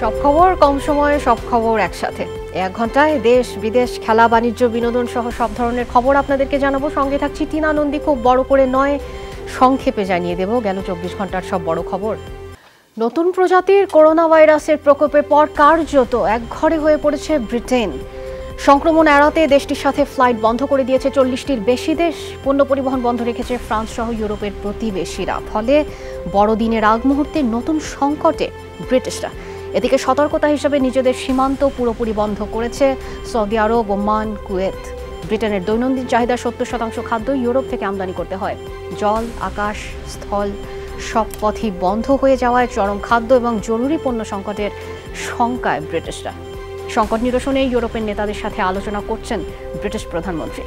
সব খবর কম সময়ে, সব খবর একসাথে। এক ঘন্টায় দেশ বিদেশ, খেলা, বাণিজ্য, বিনোদন সহ সব ধরনের খবর আপনাদেরকে জানাবো। সঙ্গে থাকছি টিনা নন্দী। খুব বড় করে নয়, সংক্ষেপে জানিয়ে দেব গেল 24 ঘন্টার সব বড় খবর। নতুন প্রজাতির করোনা ভাইরাসের প্রকোপের পর কার্যত একঘরে হয়ে পড়েছে ব্রিটেন। সংক্রমণ এড়াতে দেশটির সাথে ফ্লাইট বন্ধ করে দিয়েছে 40টির বেশি দেশ। পণ্য পরিবহন বন্ধ রেখেছে ফ্রান্স সহ ইউরোপের প্রতিবেশীরা। ফলে বড়দিনের আগ মুহূর্তে নতুন সংকটে ব্রিটিশরা। এদিকে সতর্কতা হিসেবে নিজেদের সীমান্ত পুরোপুরি বন্ধ করেছে সৌদি আরব, ওমান, কুয়েত। ব্রিটেনের দৈনন্দিন চাহিদা 70% খাদ্য ইউরোপ থেকে আমদানি করতে হয়। জল, আকাশ, স্থল সব পথই বন্ধ হয়ে যাওয়ায় চরম খাদ্য এবং জরুরি পণ্য সংকটের শঙ্কায় ব্রিটিশরা। সংকট নিরসনে ইউরোপের নেতাদের সাথে আলোচনা করছেন ব্রিটিশ প্রধানমন্ত্রী।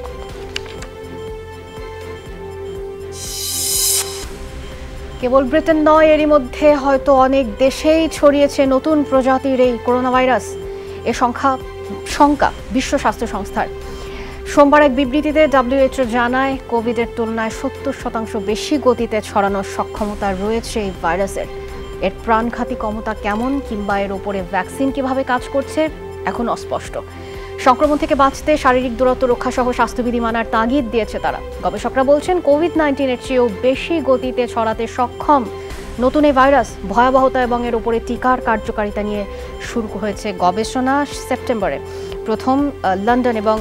কেবল ব্রিটেন নয়, এরই মধ্যে হয়তো অনেক দেশেই ছড়িয়েছে নতুন প্রজাতির এই করোনা ভাইরাস। এ শঙ্কা বিশ্ব স্বাস্থ্য সংস্থার। সোমবার এক বিবৃতিতে WHO জানায়, কোভিডের তুলনায় 70% বেশি গতিতে ছড়ানোর সক্ষমতা রয়েছে এই ভাইরাসের। এর প্রাণঘাতী ক্ষমতা কেমন কিংবা এর উপরে ভ্যাকসিন কিভাবে কাজ করছে এখন অস্পষ্ট। সংক্রমণ থেকে বাঁচতে শারীরিক দূরত্ব রক্ষা সহ স্বাস্থ্যবিধি মানার তাগিদ দিয়েছে তারা। গবেষকরা বলছেন, কোভিড-19-এর চেয়েও বেশি গতিতে ছড়াতে সক্ষম নতুন এই ভাইরাস। ভয়াবহতা এবং এর উপরে টিকার কার্যকারিতা নিয়ে শুরু হয়েছে গবেষণা। সেপ্টেম্বরে প্রথম লন্ডন এবং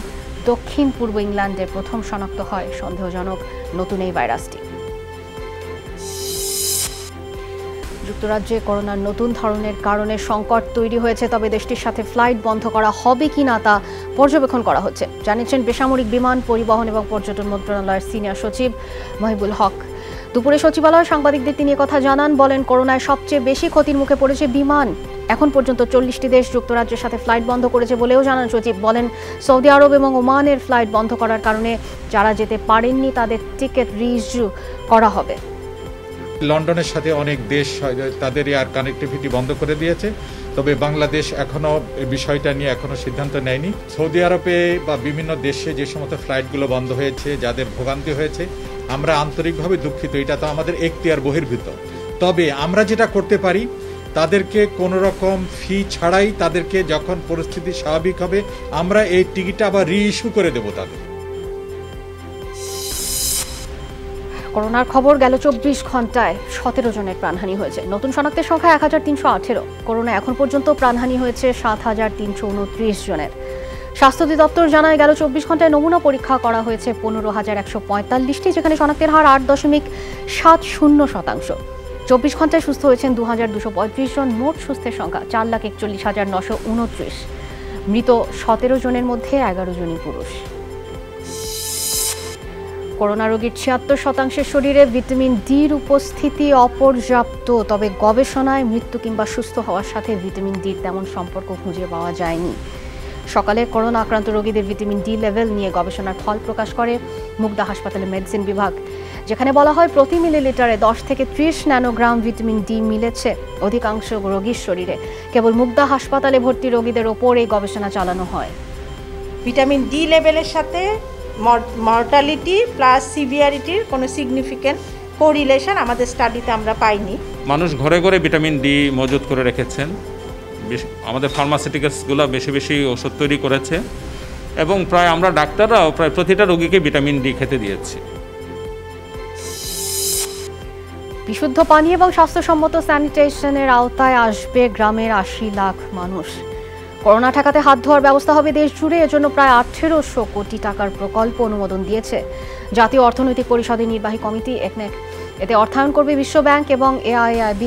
দক্ষিণ পূর্ব ইংল্যান্ডে প্রথম শনাক্ত হয় সন্দেহজনক নতুন এই ভাইরাসটি। যুক্তরাজ্যে করোনার নতুন ধরনের কারণে সংকট তৈরি হয়েছে, তবে দেশটির সাথে ফ্লাইট বন্ধ করা হবে কিনা তা পর্যবেক্ষণ করা হচ্ছে, জানিয়েছেন বেসামরিক বিমান পরিবহন এবং পর্যটন মন্ত্রণালয়ের সিনিয়র সচিব মহিবুল হক। দুপুরে সচিবালয় সাংবাদিকদের তিনি কথা জানান। বলেন, করোনায় সবচেয়ে বেশি ক্ষতির মুখে পড়েছে বিমান। এখন পর্যন্ত 40টি দেশ যুক্তরাজ্যের সাথে ফ্লাইট বন্ধ করেছে বলেও জানান সচিব। বলেন, সৌদি আরব এবং ওমানের ফ্লাইট বন্ধ করার কারণে যারা যেতে পারেননি তাদের টিকিট রিইস্যু করা হবে। লন্ডনের সাথে অনেক দেশ তাদের এয়ার কানেক্টিভিটি বন্ধ করে দিয়েছে, তবে বাংলাদেশ এখনো বিষয়টা নিয়ে এখনো সিদ্ধান্ত নেয়নি। সৌদি আরবে বা বিভিন্ন দেশে যে সমস্ত ফ্লাইটগুলো বন্ধ হয়েছে, যাদের ভোগান্তি হয়েছে, আমরা আন্তরিকভাবে দুঃখিত। এটা তো আমাদের এখতিয়ার বহির্ভূত। তবে আমরা যেটা করতে পারি, তাদেরকে কোনো রকম ফি ছাড়াই তাদেরকে যখন পরিস্থিতি স্বাভাবিক হবে আমরা এই টিকিটটা আবার রিইস্যু করে দেবো তাদের। করোনার খবর, গেল 24 ঘন্টায় 17 জনের প্রাণহানি হয়েছে। নতুন শনাক্তের সংখ্যা 1318। করোনা এখন পর্যন্ত প্রাণহানি হয়েছে 7329 জনের। স্বাস্থ্য অধিদপ্তর জানায়, গেল 24 ঘন্টায় নমুনা পরীক্ষা করা হয়েছে 15,145টি, যেখানে শনাক্তের হার 8.70%। 24 ঘন্টায় সুস্থ হয়েছেন 2235 জন। মোট সুস্থের সংখ্যা 4,41,929। মৃত 17 জনের মধ্যে 11 জনই পুরুষ। করোনা রোগীর 76% শরীরে ভিটামিন ডির উপস্থিতি অপর্যাপ্ত। তবে গবেষণায় মৃত্যু কিংবা সুস্থ হওয়ার সাথে ভিটামিন ডির তেমন সম্পর্ক খুঁজে পাওয়া যায়নি। সকালে করোনা আক্রান্ত রোগীদের ভিটামিন ডি লেভেল নিয়ে গবেষণার ফল প্রকাশ করে মুগদা হাসপাতালের মেডিসিন বিভাগ, যেখানে বলা হয় প্রতি মিলিলিটারে 10 থেকে 30 ন্যানোগ্রাম ভিটামিন ডি মিলেছে অধিকাংশ রোগীর শরীরে। কেবল মুগদা হাসপাতালে ভর্তি রোগীদের ওপর এই গবেষণা চালানো হয়। ভিটামিন ডি লেভেলের সাথে মর্টালিটি প্লাস সিভিয়ারিটির কোনো সিগনিফিক্যান্ট কোরিলেশন আমাদের স্টাডিতে আমরা পাইনি। মানুষ ঘরে ঘরে ভিটামিন ডি মজুত করে রেখেছেন। আমাদের ফার্মাসিউটিক্যালসগুলো বেশি বেশি ওষুধ তৈরি করেছে এবং প্রায় আমরা ডাক্তাররাও প্রায় প্রতিটা রোগীকে ভিটামিন ডি খেতে দিয়েছি। বিশুদ্ধ পানি এবং স্বাস্থ্যসম্মত স্যানিটেশনের আওতায় আসবে গ্রামের 80 লাখ মানুষ। করোনা ঠেকাতে হাত ধোয়ার ব্যবস্থা হবে দেশ জুড়ে। এজন্য প্রায় 1800 কোটি টাকার প্রকল্প অনুমোদন দিয়েছে জাতীয় অর্থনৈতিক পরিষদের নির্বাহী কমিটি একনেক। এতে অর্থায়ন করবে বিশ্ব ব্যাংক এবং AIIB।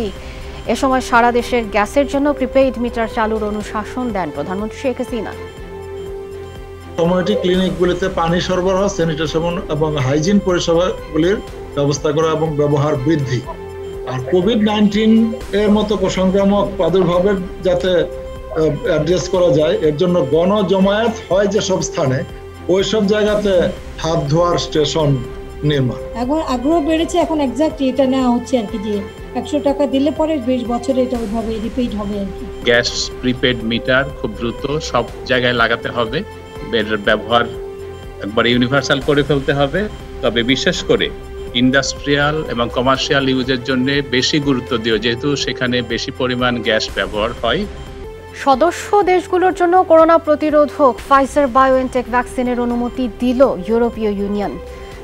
এ সময় সারা দেশের গ্যাসের জন্য প্রিপেইড মিটার চালুর অনুশাসন দেন প্রধানমন্ত্রী শেখ হাসিনা। কমিউনিটি ক্লিনিকগুলিতে পানি সরবরাহ, স্যানিটেশন এবং হাইজিন পরিষেবাগুলির ব্যবস্থা করা এবং ব্যবহার বৃদ্ধি। আর কোভিড-19 এর মতো সংক্রামক প্রাদুর্ভাবের যাতে অ্যাড্রেস করা যায়, এর জন্য গণজমায়েত হয় যেসব স্থানে, ওইসব জায়গাতে হাত ধোয়ার স্টেশন নির্মাণ। এখন আগ্রহ বেড়েছে, এখন এক্স্যাক্টলি এটা নেওয়া হচ্ছে আর কি, যে 100 টাকা দিলে পরে 20 বছরে এটা ওইভাবে রিপিট হবে আর কি। গ্যাস প্রিপেড মিটার খুব দ্রুত সব জায়গায় লাগাতে হবে, এর ব্যবহার একবার ইউনিভার্সাল করে ফেলতে হবে। তবে বিশেষ করে ইন্ডাস্ট্রিয়াল এবং কমার্শিয়াল ইউজের জন্য বেশি গুরুত্ব দিও, যেহেতু সেখানে বেশি পরিমাণ গ্যাস ব্যবহার হয়। সদস্য দেশগুলোর জন্য করোনা প্রতিরোধক ফাইজার বায়োএনটেক ভ্যাকসিনের অনুমতি দিল ইউরোপীয় ইউনিয়ন।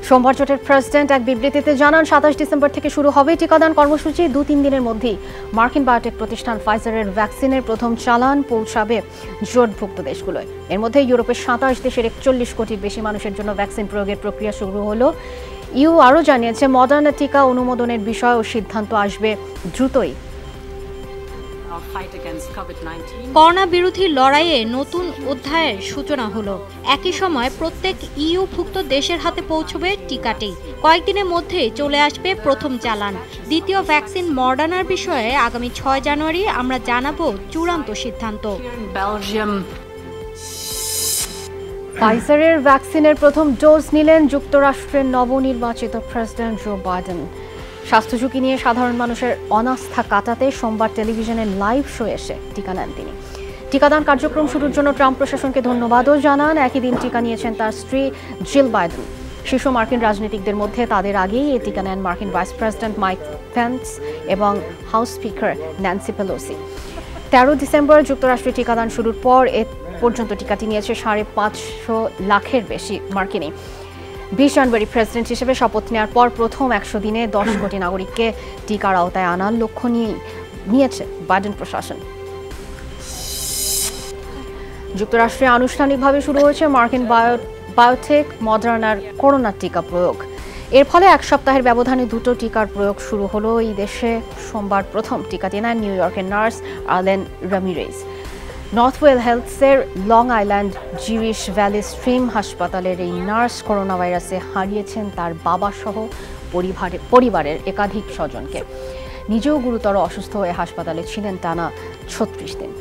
সোমবার জোটের প্রেসিডেন্ট এক বিবৃতিতে জানান ২৭ ডিসেম্বর থেকে শুরু হবে টিকাদান কর্মসূচি। ২-৩ দিনের মধ্যেই মার্কিন বায়োটেক প্রতিষ্ঠান ফাইজারের ভ্যাকসিনের প্রথম চালান পৌঁছাবে জোটভুক্ত দেশগুলোয়। এর মধ্যে ইউরোপের ২৭ দেশের ৪১ কোটির বেশি মানুষের জন্য ভ্যাকসিন প্রয়োগের প্রক্রিয়া শুরু হলো। ইউ আরও জানিয়েছে মডার্না টিকা অনুমোদনের বিষয়ে সিদ্ধান্ত আসবে দ্রুতই। করোনা বিরোধী লড়াইয়ে নতুন অধ্যায়ের সূচনা হলো। একই সময় প্রত্যেক ইউভুক্ত দেশের হাতে পৌঁছবে টিকাটি। কয়েকদিনের মধ্যেই চলে আসবে প্রথম চালান। দ্বিতীয় ভ্যাকসিন মডার্নার বিষয়ে আগামী ৬ জানুয়ারি আমরা জানাবো চূড়ান্ত সিদ্ধান্ত। ফাইজারের ভ্যাকসিনের প্রথম ডোজ নিলেন যুক্তরাষ্ট্রের নবনির্বাচিত প্রেসিডেন্ট জো বাইডেন। স্বাস্থ্য ঝুঁকি নিয়ে সাধারণ মানুষের অনাস্থা কাটাতে সোমবার টেলিভিশনের লাইভ শো এসে টিকা নেন তিনি। টিকাদান কার্যক্রম শুরুর জন্য ট্রাম্প প্রশাসনকে ধন্যবাদও জানান। একই দিন টিকা নিয়েছেন তার স্ত্রী জিল বাইডেন। শীর্ষ মার্কিন রাজনীতিকদের মধ্যে তাদের আগেই এই টিকা নেন মার্কিন ভাইস প্রেসিডেন্ট মাইক পেন্স এবং house speaker Nancy Pelosi. ১৩ December যুক্তরাষ্ট্রে টিকাদান শুরুর পর এ পর্যন্ত টিকাটি নিয়েছে ৫৫০ লাখের বেশি মার্কিনী। ২০ জানুয়ারি প্রেসিডেন্ট হিসেবে শপথ নেওয়ার পর প্রথম ১০০ দিনে ১০ কোটি নাগরিককে টিকার আওতায় আনার লক্ষ্য নিয়েছে বাইডেন প্রশাসন। যুক্তরাষ্ট্রে আনুষ্ঠানিকভাবে শুরু হয়েছে মার্কিন বায়োটেক মডার্নার করোনা টিকা প্রয়োগ। এর ফলে এক সপ্তাহের ব্যবধানে দুটো টিকার প্রয়োগ শুরু হলো এই দেশে। সোমবার প্রথম টিকাটি নেন নিউ ইয়র্কের নার্স আর্লেন রামিরেজ। নর্থওয়েল হেলথসের Long Island Jewish Valley Stream হাসপাতালের এই নার্স করোনা ভাইরাসে হারিয়েছেন তার বাবা সহ পরিবারের একাধিক স্বজনকে। নিজেও গুরুতর অসুস্থ হয়ে হাসপাতালে ছিলেন টানা ৩৬ দিন।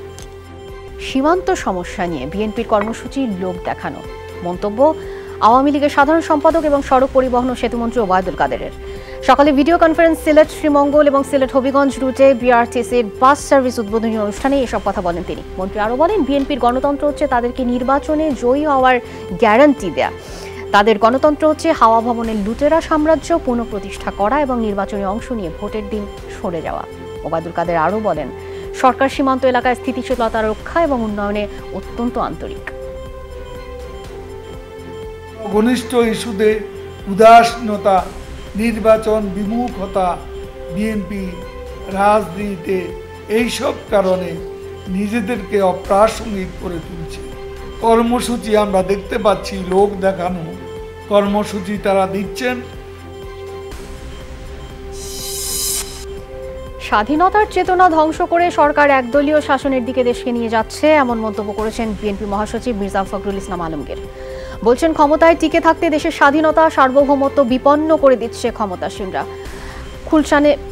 সীমান্ত সমস্যা নিয়ে বিএনপির কর্মসূচি লোক দেখানো। মন্তব্য আওয়ামী লীগের সাধারণ সম্পাদক এবং সড়ক পরিবহন ও সেতুমন্ত্রী ওবায়দুল কাদেরের। সকালে ভিডিও কনফারেন্স সিলেট শ্রীমঙ্গল এবং সিলেট হবিগঞ্জ রুটে বিআরটিসির বাস সার্ভিস উদ্বোধনী অনুষ্ঠানে এসব কথা বলেন তিনি। মন্ত্রী আরও বলেন, বিএনপির গণতন্ত্র হচ্ছে তাদেরকে নির্বাচনে জয়ী হওয়ার গ্যারান্টি দেয়া। তাদের গণতন্ত্র হচ্ছে হাওয়া ভবনের লুটেরা সাম্রাজ্য পুনঃপ্রতিষ্ঠা করা এবং নির্বাচনে অংশ নিয়ে ভোটের দিন সরে যাওয়া। ওবায়দুল কাদের আরও বলেন, সরকার সীমান্ত এলাকায় স্থিতিশীলতা রক্ষা এবং উন্নয়নে অত্যন্ত আন্তরিক। ঘনিষ্ঠ ইস্যুতে উদাসীনতা, নির্বাচন বিমুখতা, বিএনপি রাজনীতিতে এইসব কারণে নিজেদেরকে অপ্রাসঙ্গিক করে তুলছে। কর্মসূচি আমরা দেখতে পাচ্ছি লোক দেখানো কর্মসূচি তারা দিচ্ছেন। স্বাধীনতার চেতনা ধ্বংস করে সরকার একদলীয় শাসনের দিকে দেশকে নিয়ে যাচ্ছে, এমন মন্তব্য করেছেন বিএনপি মহাসচিব মির্জা ফখরুল ইসলাম আলমগীর। বলছেন, ক্ষমতায় টিকে থাকতে দেশের স্বাধীনতা সার্বভৌমত্ব বিপন্ন করে দিচ্ছে ক্ষমতাসীনরা।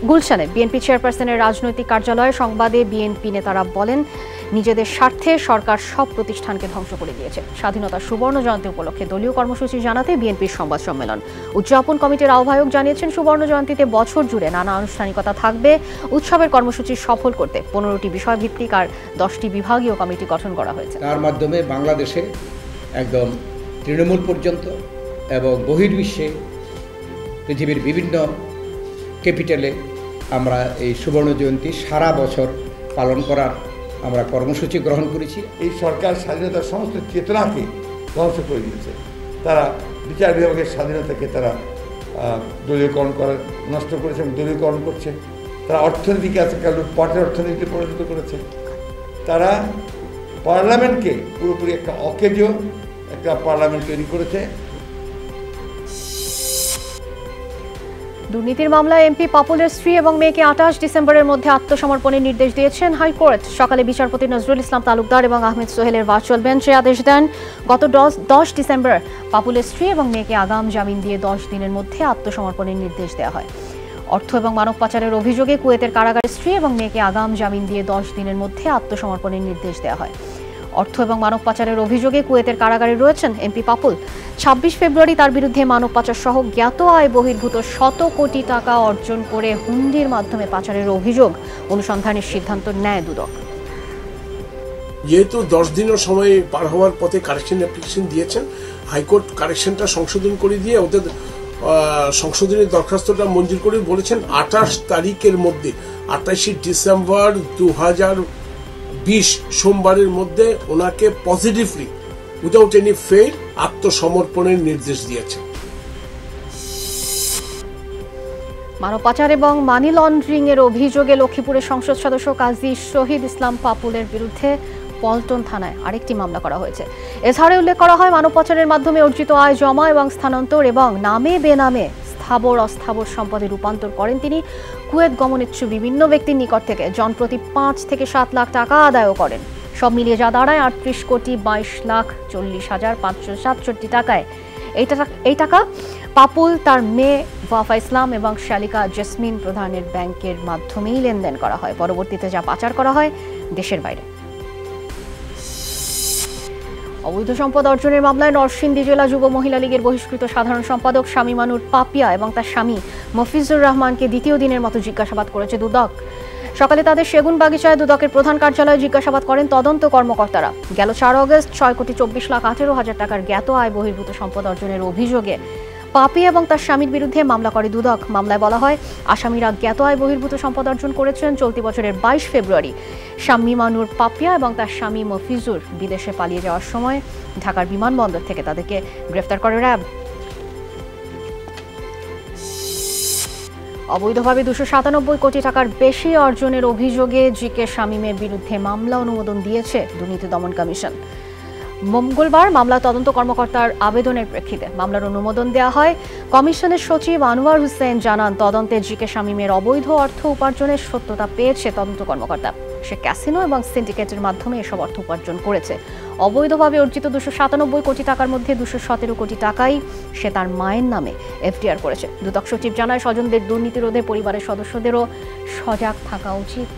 গুলশানে বিএনপি চেয়ারপারসনের রাজনৈতিক কার্যালয়ে সংবাদে বিএনপি নেতারা বলেন, নিজেদের স্বার্থে সরকার সব প্রতিষ্ঠানকে ধ্বংস করে দিয়েছে। স্বাধীনতার সুবর্ণ জয়ন্তী উপলক্ষে দলীয় কর্মসূচি জানাতে বিএনপির সংবাদ সম্মেলন। উদযাপন কমিটির আহ্বায়ক জানিয়েছেন, সুবর্ণ জয়ন্তীতে বছর জুড়ে নানা আনুষ্ঠানিকতা থাকবে। উৎসবের কর্মসূচি সফল করতে ১৫টি বিষয়ভিত্তিক আর 10টি বিভাগীয় কমিটি গঠন করা হয়েছে। তার মাধ্যমে বাংলাদেশে একদম তৃণমূল পর্যন্ত এবং বহির্বিশ্বে পৃথিবীর বিভিন্ন ক্যাপিটালে আমরা এই সুবর্ণ জয়ন্তী সারা বছর পালন করার আমরা কর্মসূচি গ্রহণ করেছি। এই সরকার স্বাধীনতার সমস্ত চেতনাকে ধ্বংস করে দিয়েছে। তারা বিচার বিভাগের স্বাধীনতাকে তারা দলীয়করণ করার নষ্ট করেছে এবং দলীয়করণ করছে। তারা অর্থনীতিকে আজকাল লুটপাটের অর্থনীতিতে পরিণত করেছে। তারা পার্লামেন্টকে পুরোপুরি একটা অকেজো একটা পার্লামেন্ট তৈরি করেছে। দুর্নীতির মামলায় এমপি পাপুলের স্ত্রী এবং মেয়েকে ২৮ ডিসেম্বরের মধ্যে আত্মসমর্পণের নির্দেশ দিয়েছেন হাইকোর্ট। সকালে বিচারপতি নজরুল ইসলাম তালুকদার এবং আহমেদ সোহেলের ভার্চুয়াল বেঞ্চে আদেশ দেন। গত ১০ ডিসেম্বর পাপুলের স্ত্রী এবং মেয়েকে আগাম জামিন দিয়ে ১০ দিনের মধ্যে আত্মসমর্পণের নির্দেশ দেওয়া হয়। অর্থ এবং মানব পাচারের অভিযোগে কুয়েতের কারাগারের স্ত্রী এবং মেয়েকে আগাম জামিন দিয়ে ১০ দিনের মধ্যে আত্মসমর্পণের নির্দেশ দেওয়া হয়। অর্থ এবং মানব পাচারের অভিযোগে কুয়েতের কারাগারে রয়েছেন এমপি পাপুল। ২৬ ফেব্রুয়ারি তার বিরুদ্ধে মানব পাচার সহ জ্ঞাত আয় বহির্ভূত ১০০ কোটি টাকা অর্জন করে হুন্ডির মাধ্যমে পাচারের অভিযোগ অনুসন্ধানের সিদ্ধান্ত নেয় দুদক। যেহেতু ১০ দিনের সময় পার হওয়ার পথে কারেকশন অ্যাপ্লিকেশন দিয়েছেন, হাইকোর্ট কারেকশনটা সংশোধন করে দিয়ে ওদের সংশোধনের দরখাস্তটা মঞ্জুর করে বলেছেন ২৮ তারিখের মধ্যে ২৮ ডিসেম্বর 20 সোমবারের মধ্যে ওনাকে পজিটিভলি উইদাউট এনি ফেল আত্মসমর্পণের নির্দেশ দিয়েছে। মানব পাচার এবং মানি লন্ডারিং এর অভিযোগে লক্ষ্মীপুরের সংসদ সদস্য কাজী শহীদ ইসলাম পাপুলের বিরুদ্ধে পল্টন থানায় আরেকটি মামলা করা হয়েছে। এছাড়া উল্লেখ করা হয় মানব পাচারের মাধ্যমে অর্জিত আয় জমা এবং স্থানান্তর এবং নামে বেনামে স্থাবর অস্থাবর সম্পদে রূপান্তর করেন তিনি। কুয়েত গমনেচ্ছু বিভিন্ন ব্যক্তির নিকট থেকে জনপ্রতি 5 থেকে 7 লাখ টাকা আদায়ও করেন। সব মিলিয়ে যা দাঁড়ায় 38,22,40,567 টাকায়। এই টাকা পাপুল তার মেয়ে ওয়াফা ইসলাম এবং শালিকা জেসমিন প্রধানের ব্যাংকের মাধ্যমেই লেনদেন করা হয়। পরবর্তীতে যা পাচার করা হয় দেশের বাইরে। অবৈধ সম্পদ অর্জনের মামলায় নরসিংদী জেলা যুব মহিলা লীগের বহিষ্কৃত সাধারণ সম্পাদক শামীমানুর পাপিয়া এবং তার স্বামী মফিজুর রহমানকে দ্বিতীয় দিনের মতো জিজ্ঞাসাবাদ করেছে দুদক। সকালে তাদের সেগুনবাগিচায় দুদকের প্রধান কার্যালয়ে জিজ্ঞাসাবাদ করেন তদন্ত কর্মকর্তারা। গেল 4 অগস্ট 6,24,18,000 টাকার জ্ঞাত আয় বহির্ভূত সম্পদ অর্জনের অভিযোগে পাপি এবং তার স্বামীর বিরুদ্ধে মামলা করে দুদক। মামলায় বলা হয় আসামিরা জ্ঞাত আয় বহির্ভূত সম্পদ অর্জন করেছেন চলতি বছরের 22 ফেব্রুয়ারি শামীমানুর পাপিয়া এবং তার স্বামী মফিজুর বিদেশে পালিয়ে যাওয়ার সময় ঢাকার বিমানবন্দর থেকে তাদেরকে গ্রেফতার করে র্যাব। অবৈধভাবে 297 কোটি টাকার বেশি অর্জনের অভিযোগে জিকে শামীমের বিরুদ্ধে মামলা অনুমোদন দিয়েছে দুর্নীতি দমন কমিশন। মঙ্গলবার মামলা তদন্ত কর্মকর্তার আবেদনের প্রেক্ষিতে মামলার অনুমোদন দেওয়া হয়। কমিশনের সচিব আনোয়ার হোসেন জানান তদন্তে জিকে শামীমের অবৈধ অর্থ উপার্জনের সত্যতা পেয়েছে তদন্ত কর্মকর্তা। সে ক্যাসিনো এবং সিন্ডিকেটের মাধ্যমে এসব অর্থ উপার্জন করেছে। অবৈধভাবে অর্জিত 297 কোটি টাকার মধ্যে 217 কোটি টাকাই সে তার মায়ের নামে এফডিআর করেছে। দুদক সচিব জানায় স্বজনদের দুর্নীতি রোধে পরিবারের সদস্যদেরও সজাগ থাকা উচিত।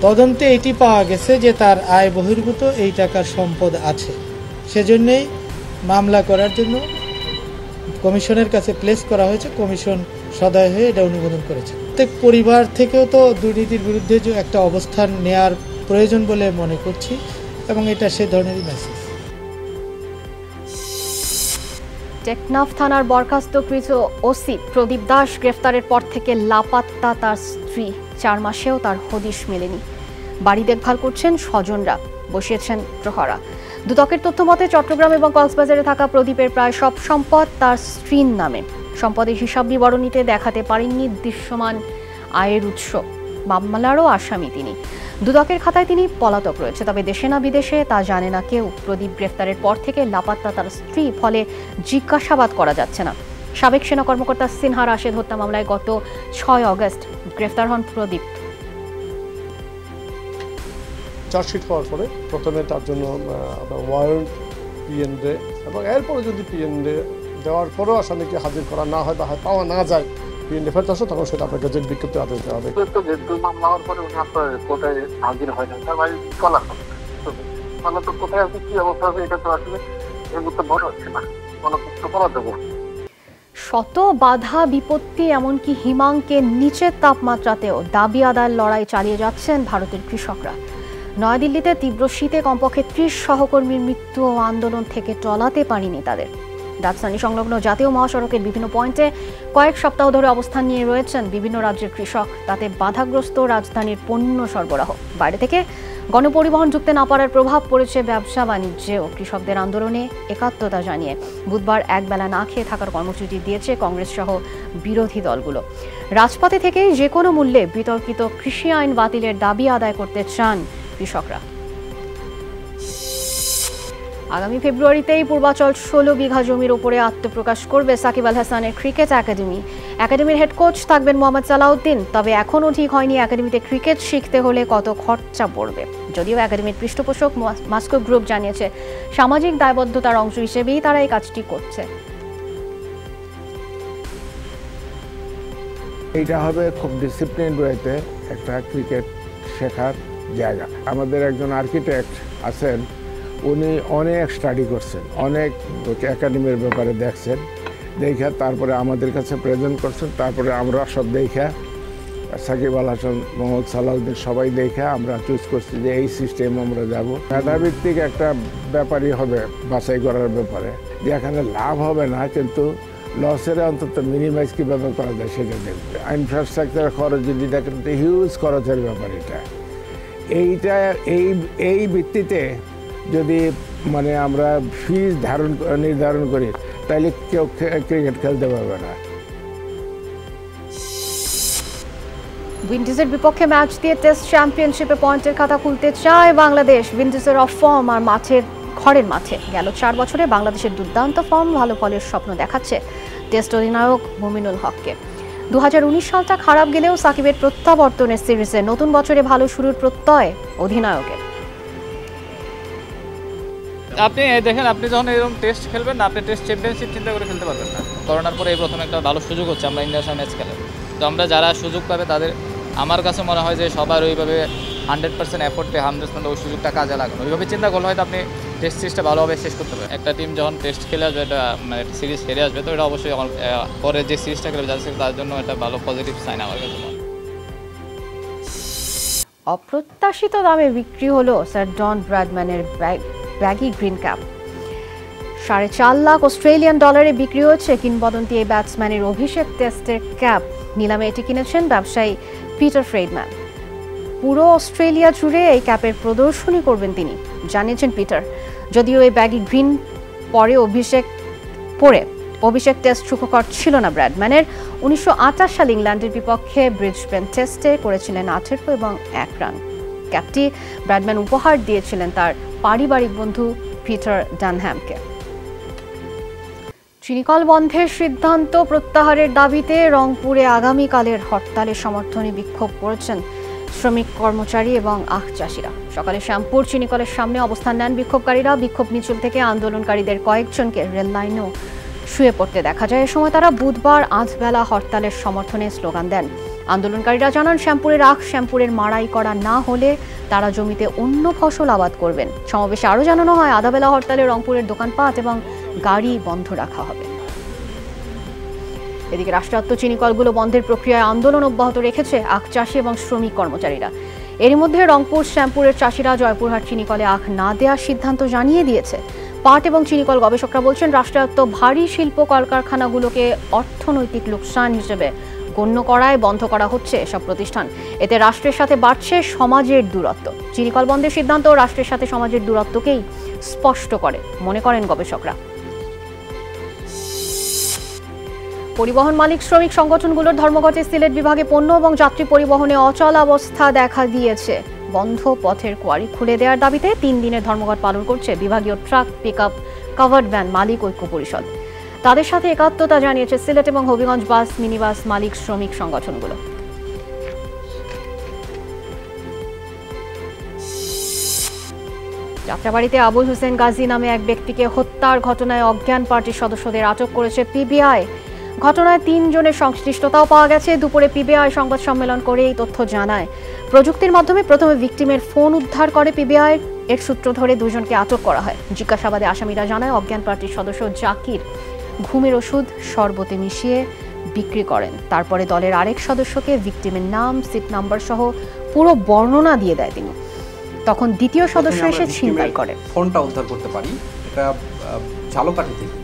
তদন্তে এটি পাওয়া গেছে যে তার আয় বহির্ভূত এই টাকার সম্পদ আছে, সেজন্যই মামলা করার জন্য কমিশনের কাছে প্লেস করা হয়েছে। কমিশন সদয় হয়ে এটা অনুমোদন করেছে। প্রত্যেক পরিবার থেকেও তো দুর্নীতির বিরুদ্ধে যে একটা অবস্থান নেয়ার প্রয়োজন বলে মনে করছি এবং এটা সে ধরনেরই মেসেজ। টেকনাফ থানার বরখাস্তকৃত ওসি প্রদীপ দাস গ্রেফতারের পর থেকে লাপাত্তা তার স্ত্রী। 4 মাসেও তার হদিশ মেলেনি। বাড়ি দেখভাল করছেন স্বজনরা, বসিয়েছেন প্রহরা। দুদকের তথ্য মতে চট্টগ্রাম এবং কক্সবাজারে থাকা প্রদীপের প্রায় সব সম্পদ তার স্ত্রীর নামে। সম্পদের হিসাব বিবরণীতে দেখাতে পারেননি দৃশ্যমান আয়ের উৎস। মামলারও আসামি তিনি। দুদকের খাতায় তিনি পলাতক রয়েছে, তবে দেশে না বিদেশে তা জানে না কেউ। প্রদীপ গ্রেফতারের পর থেকে লাপাত্তা তার স্ত্রী, ফলে জিজ্ঞাসাবাদ করা যাচ্ছে না। সাবেক সেনা কর্মকর্তা সিনহা রাশেদ হত্যা মামলায় গত 6 অগস্ট গ্রেফতার হন প্রদীপ। চার্জশিট হওয়ার পরে প্রথমে তার জন্য ওয়ারেন্ট পিএন ডে এবং এরপরে যদি পিএন ডে দেওয়ার পরেও আসামিকে হাজির করা না হয় বা পাওয়া না যায় পিএন ডে ফেরত আসে, তখন সেটা আপনাকে যে বিজ্ঞপ্তি আদেশ দেওয়া হবে। মামলা হওয়ার পরে উনি আপনার কোর্টে হাজির হয় না, তার মানে চলা তো কোথায় আছে কি অবস্থা আছে এটা তো আসলে এই মুহূর্তে বড় হচ্ছে না, কোনো কিছু করা যাবে। শত বাধা বিপত্তি এমনকি হিমাঙ্কের নিচের তাপমাত্রাতেও দাবি আদায়ের লড়াই চালিয়ে যাচ্ছেন ভারতের কৃষকরা। নয়াদিল্লিতে তীব্র শীতে কমপক্ষে 30 সহকর্মীর মৃত্যু ও আন্দোলন থেকে টলাতে পারেনি তাদের। রাজধানী সংলগ্ন জাতীয় মহাসড়কের বিভিন্ন পয়েন্টে কয়েক সপ্তাহ ধরে অবস্থান নিয়ে রয়েছেন বিভিন্ন রাজ্যের কৃষক। তাতে বাধাগ্রস্ত রাজধানীর পণ্য সরবরাহ। বাইরে থেকে গণপরিবহন যুক্তে না পারার প্রভাব পড়েছে ব্যবসা বাণিজ্যেও। কৃষকদের আন্দোলনে একাত্মতা জানিয়ে বুধবার একবেলা না খেয়ে থাকার কর্মসূচি দিয়েছে কংগ্রেস সহ বিরোধী দলগুলো। রাজপথে থেকে যে কোনো মূল্যে বিতর্কিত কৃষি আইন বাতিলের দাবি আদায় করতে চান কৃষকরা। আগামী ফেব্রুয়ারিতেই পূর্বাচল 16 বিঘা জমির উপরে আত্মপ্রকাশ করবে সাকিব আল হাসানের ক্রিকেট একাডেমি। একাডেমির হেড কোচ থাকবেন মোহাম্মদ সালাউদ্দিন। তবে এখনও ঠিক হয়নি একাডেমিতে ক্রিকেট শিখতে হলে কত খরচা পড়বে। যদিও একাডেমির পৃষ্ঠপোষক মাস্কো গ্রুপ জানিয়েছে সামাজিক দায়বদ্ধতার অংশ হিসেবেই তারা এই কাজটি করছে। এইটা হবে খুব ডিসিপ্লিন ওয়েতে একটা ক্রিকেট শেখার জায়গা। আমাদের একজন আর্কিটেক্ট আছেন, উনি অনেক স্টাডি করছেন, অনেক একাডেমির ব্যাপারে দেখছেন, দেখা তারপরে আমাদের কাছে প্রেজেন্ট করছেন। তারপরে আমরা সব দেখা সাকিব আল হাসান, মোহাম্মদ সালাউদ্দিন সবাই দেখা আমরা চুজ করছি যে এই সিস্টেম আমরা যাব। মেধাভিত্তিক একটা ব্যাপারই হবে বাছাই করার ব্যাপারে, যে এখানে লাভ হবে না কিন্তু লসের অন্তত মিনিমাইজ কীভাবে করা যায় সেটা দেখবে। ইনফ্রাস্ট্রাকচার খরচ যদি দেখেন তো হিউজ খরচের ব্যাপার এটা। এই ভিত্তিতে যদি মানে আমরা ফিজ নির্ধারণ করি তাহলে কেউ ক্রিকেট খেলতে পারবে না। উইন্ডিজের বিপক্ষে ম্যাচ দিয়ে টেস্ট চ্যাম্পিয়নশিপে পয়েন্টের খাতা খুলতে চায় বাংলাদেশ। উইন্ডিজের অফ ফর্ম আর ঘরের মাঠে গেল 4 বছরে বাংলাদেশের দুর্দান্ত ফর্ম ভালো ফলের স্বপ্ন দেখাচ্ছে টেস্ট অধিনায়ক মুমিনুল হককে। 2019 সালটা খারাপ গেলেও সাকিবের প্রত্যাবর্তনের সিরিজে নতুন বছরে ভালো শুরুর প্রত্যয় অধিনায়কের। আপনি দেখেন, আপনি যখন এরকম টেস্ট খেলবেন না, আপনি টেস্ট চ্যাম্পিয়নশিপ চিন্তা করে খেলতে পারবেন না। করোনার পরে এই প্রথম একটা ভালো সুযোগ হচ্ছে আমরা ইন্ডিয়ার সাথে ম্যাচ খেলার। তো আমরা যারা সুযোগ পাবে তাদের, আমার কাছে মনে হয় যে সবার ওইভাবে 100% এফোর্টে 100% ওই সুযোগটা কাজে লাগানো, ওইভাবে চিন্তা করলে হয়তো আপনি টেস্ট সিরিজটা ভালোভাবে শেষ করতে পারবেন। একটা টিম যখন টেস্ট খেলে আসবে, এটা মানে সিরিজ হেরে আসবে, তো এটা অবশ্যই পরে যে সিরিজটা খেলবে যাচ্ছে তার জন্য এটা ভালো পজিটিভ সাইন আমার কাছে। অপ্রত্যাশিত দামে বিক্রি হলো স্যার ডন ব্র্যাডম্যানের baggy green cap. 4.5 lakh Australian ডলারে বিক্রি হচ্ছে কিংবদন্তি এই ব্যাটসম্যানের অভিষেক টেস্টের ক্যাপ। নিলামে এটি কিনেছেন ব্যবসায়ী পিটার ফ্রেডম্যান। পুরো অস্ট্রেলিয়া জুড়ে এই ক্যাপের প্রদর্শনী করবেন তিনি, জানিয়েছেন পিটার। যদিও এই ব্যাগি গ্রিন পরে অভিষেক টেস্ট সুখকর ছিল না ব্র্যাডম্যানের। 1928 সালে ইংল্যান্ডের বিপক্ষে ব্রিসবেন টেস্টে করেছিলেন 18 এবং 1 রান। ক্যাপটি ব্র্যাডম্যান উপহার দিয়েছিলেন তার পারিবারিক বন্ধু পিটার ডানহ্যামকে। চিনিকল বন্ধের সিদ্ধান্ত প্রত্যাহারের দাবিতে রংপুরে আগামীকালের হরতালের সমর্থনে বিক্ষোভ করেছেন শ্রমিক কর্মচারী এবং আখ চাষিরা। সকালে শ্যামপুর চিনিকলের সামনে অবস্থান নেন বিক্ষোভকারীরা। বিক্ষোভ মিছিল থেকে আন্দোলনকারীদের কয়েকজনকে রেল লাইনেও শুয়ে পড়তে দেখা যায়। এ সময় তারা বুধবার আধবেলা হরতালের সমর্থনে স্লোগান দেন। আন্দোলনকারীরা জানান, শ্যামপুরের মাড়াই করা না হলে তারা জমিতে অন্য ফসল আবাদ করবেন। সমাবেশে আরও জানানো হয়, আধাবেলা হরতালে রংপুরের দোকানপাট এবং গাড়ি বন্ধ রাখা হবে। এদিকে রাষ্ট্রায়ত্ত চিনিকলগুলো বন্ধের প্রক্রিয়ায় আন্দোলন অব্যাহত রেখেছে আখ চাষি এবং শ্রমিক কর্মচারীরা। এরই মধ্যে রংপুর শ্যামপুরের চাষিরা জয়পুরহাট চিনিকলে আখ না দেওয়ার সিদ্ধান্ত জানিয়ে দিয়েছে। পাট এবং চিনিকল গবেষকরা বলছেন, রাষ্ট্রায়ত্ত ভারী শিল্প কলকারখানাগুলোকে অর্থনৈতিক লোকসান হিসেবে গণ্য করায় বন্ধ করা হচ্ছে এসব প্রতিষ্ঠান। এতে রাষ্ট্রের সাথে বাড়ছে সমাজের দূরত্ব। চিনিকল বন্ধের সিদ্ধান্ত রাষ্ট্রের সাথে সমাজের দূরত্বকেই স্পষ্ট করে মনে করেন গবেষকরা। পরিবহন মালিক শ্রমিক সংগঠনগুলোর ধর্মঘটে সিলেট বিভাগে পণ্য এবং যাত্রী পরিবহনে অচলাবস্থা দেখা দিয়েছে। বন্ধ পথের কোয়ারি খুলে দেওয়ার দাবিতে 3 দিনের ধর্মঘট পালন করছে বিভাগীয় ট্রাক, পিকআপ, কাভার্ড ভ্যান মালিক ঐক্য পরিষদ। তাদের সাথে একাত্মতা জানিয়েছে সিলেট এবং হবিগঞ্জ বাস, মিনিবাস মালিক শ্রমিক সংগঠনগুলো। যাত্রাবাড়িতে আবুল হোসেন গাজী নামে এক ব্যক্তিকে হত্যার ঘটনায় অজ্ঞান পার্টির সদস্যদের আটক করেছে পিবিআই। ঘটনায় 3 জনের সংশ্লিষ্টতাও পাওয়া গেছে। দুপুরে পিবিআই সংবাদ সম্মেলন করে এই তথ্য জানায়। প্রযুক্তির মাধ্যমে প্রথমে ভিকটিমের ফোন উদ্ধার করে পিবিআই। এর সূত্র ধরে 2 জনকে আটক করা হয়। জিজ্ঞাসাবাদে আসামিরা জানায়, অজ্ঞান পার্টির সদস্য জাকির ঘুমের ওষুধ শরবতে মিশিয়ে বিক্রি করেন। তারপরে দলের আরেক সদস্যকে ভিকটিমের নাম, সিট নাম্বার সহ পুরো বর্ণনা দিয়ে দেয় তিনি। তখন দ্বিতীয় সদস্য এসে ছিনতাই করে। ফোনটা উদ্ধার করতে পারি, এটা ঝালকাঠি থেকে।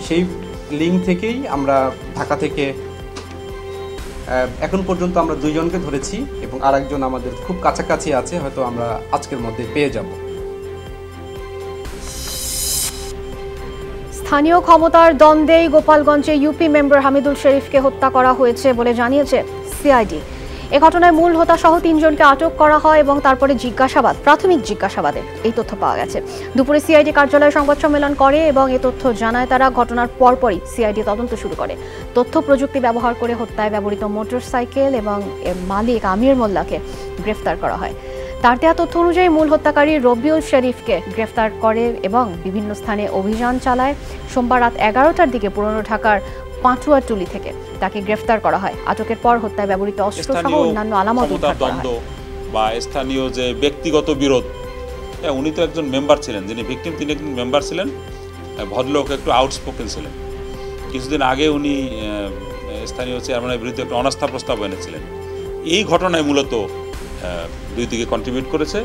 সেই লিঙ্ক থেকেই আমরা ঢাকা থেকে এখন পর্যন্ত আমরা 2 জনকে ধরেছি এবং আরেকজন আমাদের খুব কাছাকাছি আছে, হয়তো আমরা আজকের মধ্যে পেয়ে যাব। স্থানীয় ক্ষমতার দ্বন্দ্বেই গোপালগঞ্জে ইউপি মেম্বার হামিদুল শরীফকে হত্যা করা হয়েছে বলে জানিয়েছে সিআইডি। এ ঘটনায় মূল হোতা সহ 3 জনকে আটক করা হয় এবং তারপরে প্রাথমিক জিজ্ঞাসাবাদে এই তথ্য পাওয়া গেছে। দুপুরে সিআইডি কার্যালয়ে সংবাদ সম্মেলন করে এবং এ তথ্য জানায় তারা। ঘটনার পরপরই সিআইডি তদন্ত শুরু করে। তথ্য প্রযুক্তি ব্যবহার করে হত্যায় ব্যবহৃত মোটরসাইকেল এবং এর মালিক আমির মোল্লাকে গ্রেফতার করা হয়। তার দেওয়া তথ্য অনুযায়ী মূল হত্যাকারী রবিউল শরীফকে গ্রেফতার করে এবং বিভিন্ন স্থানে অভিযান চালায়। সোমবার রাত 11টার দিকে পুরনো ঢাকার পাটুয়াটুলি থেকে তাকে গ্রেফতার করা হয়। আটকের পর হত্যায় ব্যবহৃত অস্ত্র সহ অন্যান্য আলামত উদ্ধার করা হয়। বা স্থানীয় যে ব্যক্তিগত বিরোধ, উনি তো একজন মেম্বার ছিলেন, যিনি ভিকটিম তিনি একজন মেম্বার ছিলেন, ভদ্রলোক, একটু আউটস্পোকেন ছিলেন। কিছুদিন আগে উনি স্থানীয় চেয়ারম্যানের বিরুদ্ধে একটা অনাস্থা প্রস্তাব এনেছিলেন। এই ঘটনায় মূলত 2 দিকে কন্ট্রিবিউট করেছে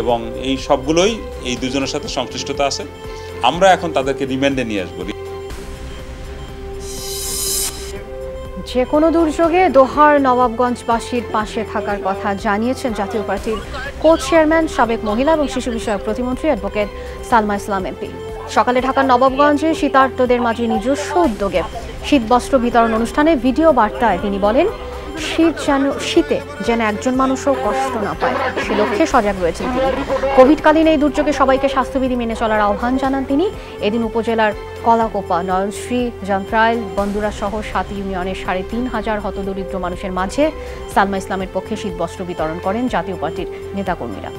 এবং এই সবগুলোই এই 2 জনের সাথে সংশ্লিষ্টতা আছে। আমরা এখন তাদেরকে রিমান্ডে নিয়ে আসবো। যে কোনো দুর্যোগে দোহার নবাবগঞ্জবাসীর পাশে থাকার কথা জানিয়েছেন জাতীয় পার্টির কো চেয়ারম্যান সাবেক মহিলা এবং শিশু বিষয়ক প্রতিমন্ত্রী অ্যাডভোকেট সালমা ইসলাম এমপি। সকালে ঢাকার নবাবগঞ্জে শীতার্তদের মাঝে নিজস্ব উদ্যোগে শীতবস্ত্র বিতরণ অনুষ্ঠানে ভিডিও বার্তায় তিনি বলেন, শীতে যেন একজন মানুষও কষ্ট না পায় সে লক্ষ্যে সজাগ রয়েছেন তিনি। কোভিডকালীন এই দুর্যোগে সবাইকে স্বাস্থ্যবিধি মেনে চলার আহ্বান জানান তিনি। এদিন উপজেলার কলাকোপা, নয়নশ্রী, জামত্রাইল, বন্দুরা সহ 7 ইউনিয়নের 3,500 হতদরিদ্র মানুষের মাঝে সালমা ইসলামের পক্ষে শীতবস্ত্র বিতরণ করেন জাতীয় পার্টির নেতাকর্মীরা।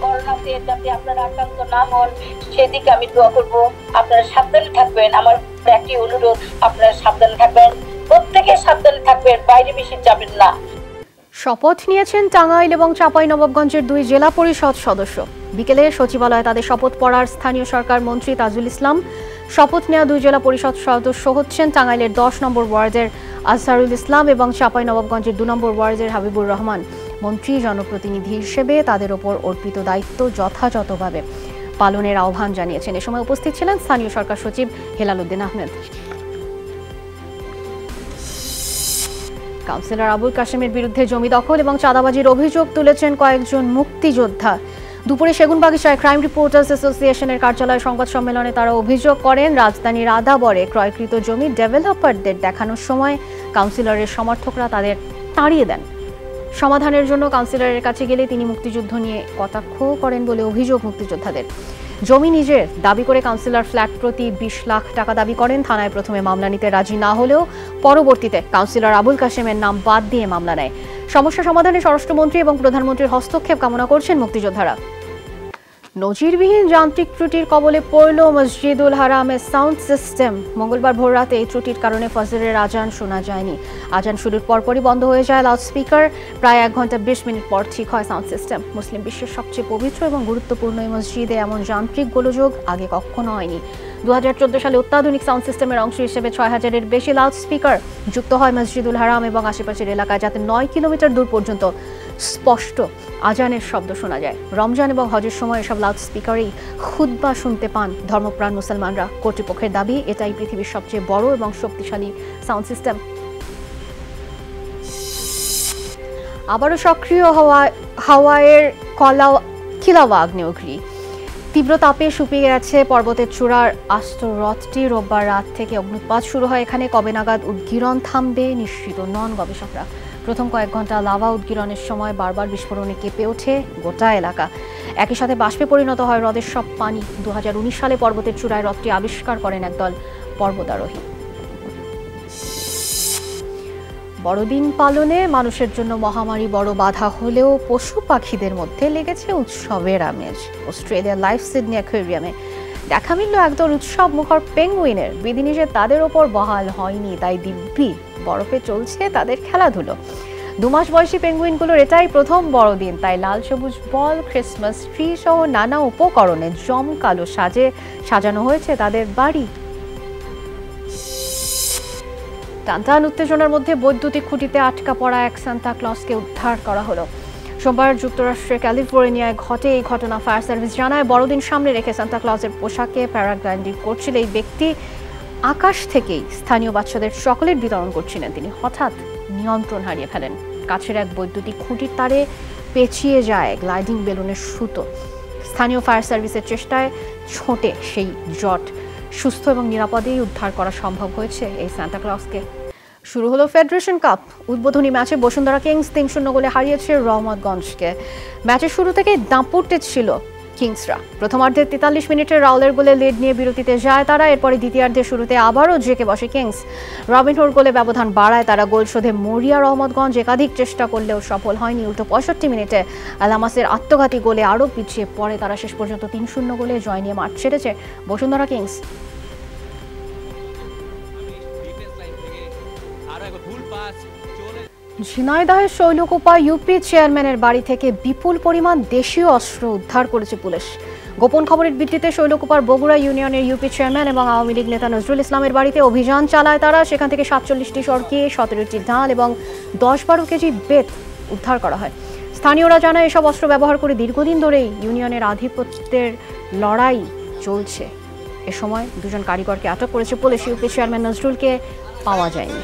করোনাতে যাতে আপনারা আক্রান্ত না হন সেদিকে আমি দোয়া করব। আপনারা সাবধানে থাকবেন, আমার একটি অনুরোধ, আপনারা সাবধানে থাকবেন, প্রত্যেকে সাবধানে থাকবেন, বাইরে বেশি যাবেন না। শপথ নিয়েছেন টাঙ্গাইল এবং চাঁপাইনবাবগঞ্জের 2 জেলা পরিষদ সদস্য। বিকেলে সচিবালয়ে তাদের শপথ পড়ার স্থানীয় সরকার মন্ত্রী তাজুল ইসলাম। শপথ নেওয়া 2 জেলা পরিষদ সদস্য হচ্ছেন টাঙ্গাইলের 10 নম্বর ওয়ার্ডের আজহারুল ইসলাম এবং চাঁপাইনবাবগঞ্জের 2 নম্বর ওয়ার্ডের হাবিবুর রহমান। মন্ত্রী জনপ্রতিনিধি হিসেবে তাদের ওপর অর্পিত দায়িত্ব যথাযথভাবে পালনের আহ্বান জানিয়েছেন। এ সময় উপস্থিত ছিলেন স্থানীয় সরকার সচিব হেলাল উদ্দিন আহমেদ। কাউন্সিলর আবুল কাশেমের বিরুদ্ধে জমি দখল এবং চাঁদাবাজির অভিযোগ তুলেছেন কয়েকজন মুক্তিযোদ্ধা। দুপুরে সেগুনবাগিচায় ক্রাইম রিপোর্টার্স অ্যাসোসিয়েশনের কার্যালয়ে সংবাদ সম্মেলনে তারা অভিযোগ করেন, রাজধানীর আদাবরে ক্রয়কৃত জমি ডেভেলপারদের দেখানোর সময় কাউন্সিলরের সমর্থকরা তাদের তাড়িয়ে দেন। সমাধানের জন্য কাউন্সিলরের কাছে গেলে তিনি মুক্তিযুদ্ধ নিয়ে কটাক্ষ করেন বলে অভিযোগ মুক্তিযোদ্ধাদের। জমি নিজের দাবি করে কাউন্সিলর ফ্ল্যাট প্রতি 20 লাখ টাকা দাবি করেন। থানায় প্রথমে মামলা নিতে রাজি না হলেও পরবর্তীতে কাউন্সিলর আবুল কাশেমের নাম বাদ দিয়ে মামলা নেয়। সমস্যা সমাধানে স্বরাষ্ট্রমন্ত্রী এবং প্রধানমন্ত্রীর হস্তক্ষেপ কামনা করছেন মুক্তিযোদ্ধারা। নজিরবিহীন যান্ত্রিক ত্রুটির কবলে পড়ল মসজিদুল হারামের সাউন্ড সিস্টেম। মঙ্গলবার ভোররাতে এই ত্রুটির কারণে ফজরের আজান শোনা যায়নি। আজান শুরুর পরপরই বন্ধ হয়ে যায় লাউডস্পিকার। প্রায় 1 ঘন্টা 20 মিনিট পর ঠিক হয় সাউন্ড সিস্টেম। মুসলিম বিশ্বের সবচেয়ে পবিত্র এবং গুরুত্বপূর্ণ এই মসজিদে এমন যান্ত্রিক গোলযোগ আগে কখনো হয়নি। 2014 সালে অত্যাধুনিক সাউন্ড সিস্টেমের অংশ হিসেবে 6000-এর বেশি লাউডস্পিকার যুক্ত হয় মসজিদুল হারাম এবং আশেপাশের এলাকায়, যাতে 9 কিলোমিটার দূর পর্যন্ত স্পষ্ট আজানের শব্দ শোনা যায়। রমজান এবং হজের সময় এসব লাউডস্পিকারেই খুতবা শুনতে পান ধর্মপ্রাণ মুসলমানরা। কর্তৃপক্ষের দাবি, এটাই পৃথিবীর সবচেয়ে বড় এবং শক্তিশালী সাউন্ড সিস্টেম। আবারও সক্রিয় হাওয়াইয়ের কিলাওয়া আগ্নেয়গিরি। তীব্র তাপে শুকিয়ে গেছে পর্বতের চূড়ার আস্ত হ্রদটি। রোববার রাত থেকে অগ্নুৎপাত শুরু হয় এখানে। কবে নাগাদ উদ্গীরণ থামবে নিশ্চিত নন গবেষকরা। প্রথম কয়েক ঘন্টা লাভা উদ্গীরণের সময় বারবার বিস্ফোরণে কেঁপে ওঠে গোটা এলাকা। একই সাথে বাষ্পে পরিণত হয় হ্রদের সব পানি। 2019 সালে পর্বতের চূড়ায় হ্রদটি আবিষ্কার করেন একদল পর্বতারোহী। বড়দিন পালনে মানুষের জন্য মহামারী বড় বাধা হলেও পশু পাখিদের মধ্যে লেগেছে উৎসবের আমেজ। অস্ট্রেলিয়ার লাইফ সিডনি অ্যাকোয়ারিয়ামে দেখা মিলল একদল উৎসব মুখর পেঙ্গুইনের। বিধিনিষেধ তাদের ওপর বহাল হয়নি, তাই দিব্যি বরফে চলছে তাদের খেলাধুলো। 2 মাস বয়সী পেঙ্গুইনগুলোর এটাই প্রথম বড়দিন, তাই লাল সবুজ বল, ক্রিসমাস ট্রি সহ নানা উপকরণে জমকালো সাজে সাজানো হয়েছে তাদের বাড়ি। টানটান উত্তেজনার মধ্যে বৈদ্যুতিক খুঁটিতে আটকা পড়া এক সান্তা ক্লজকে উদ্ধার করা হলো। সোমবার যুক্তরাষ্ট্রের ক্যালিফোর্নিয়ায় ঘটে এই ঘটনা। ফায়ার সার্ভিস জানায়, বড়দিন সামনে রেখে সান্তা ক্লজের পোশাকে প্যারাগ্লাইডিং করছিল এই ব্যক্তি। আকাশ থেকেই স্থানীয় বাচ্চাদের চকোলেট বিতরণ করছিলেন তিনি। হঠাৎ নিয়ন্ত্রণ হারিয়ে ফেলেন। কাছের এক বৈদ্যুতিক খুঁটির তারে পেঁচিয়ে যায় গ্লাইডিং বেলুনের সুতো। স্থানীয় ফায়ার সার্ভিসের চেষ্টায় ছোটে সেই জট সুস্থ এবং নিরাপদেই উদ্ধার করা সম্ভব হয়েছে এই সান্তা ক্লজকে। শুরু হলো ফেডারেশন কাপ। উদ্বোধনী ম্যাচে বসুন্ধরা কিংস 3-0 গোলে হারিয়েছে রহমতগঞ্জকে। ম্যাচের শুরু থেকেই দাপুটে ছিল কিংসরা। প্রথমার্ধে 43 মিনিটে রাউলের গোলে লিড নিয়ে বিরতিতে যায় তারা। এরপরে দ্বিতীয়ার্ধের শুরুতে আবারও জেকে বসে কিংস। রবিনহুর গোলে ব্যবধান বাড়ায় তারা। গোল শোধে মরিয়া রহমতগঞ্জ একাধিক চেষ্টা করলেও সফল হয়নি। উল্টো 65 মিনিটে আলামাসের আত্মঘাতী গোলে আরও পিছিয়ে পড়ে তারা। শেষ পর্যন্ত 3-0 গোলে জয় নিয়ে মাঠ ছেড়েছে বসুন্ধরা কিংস। ঝিনাইদহের শৈলকুপা ইউপি চেয়ারম্যানের বাড়ি থেকে বিপুল পরিমাণ দেশীয় অস্ত্র উদ্ধার করেছে পুলিশ। গোপন খবরের ভিত্তিতে শৈলকুপার বগুড়া ইউনিয়নের ইউপি চেয়ারম্যান এবং আওয়ামী লীগ নেতা নজরুল ইসলামের বাড়িতে অভিযান চালায় তারা। সেখান থেকে 47টি সরকি, 17টি ঢাল এবং 10-12 কেজি বেত উদ্ধার করা হয়। স্থানীয়রা জানায়, এসব অস্ত্র ব্যবহার করে দীর্ঘদিন ধরেই ইউনিয়নের আধিপত্যের লড়াই চলছে। এ সময় 2 জন কারিগরকে আটক করেছে পুলিশ। ইউপি চেয়ারম্যান নজরুলকে পাওয়া যায়নি।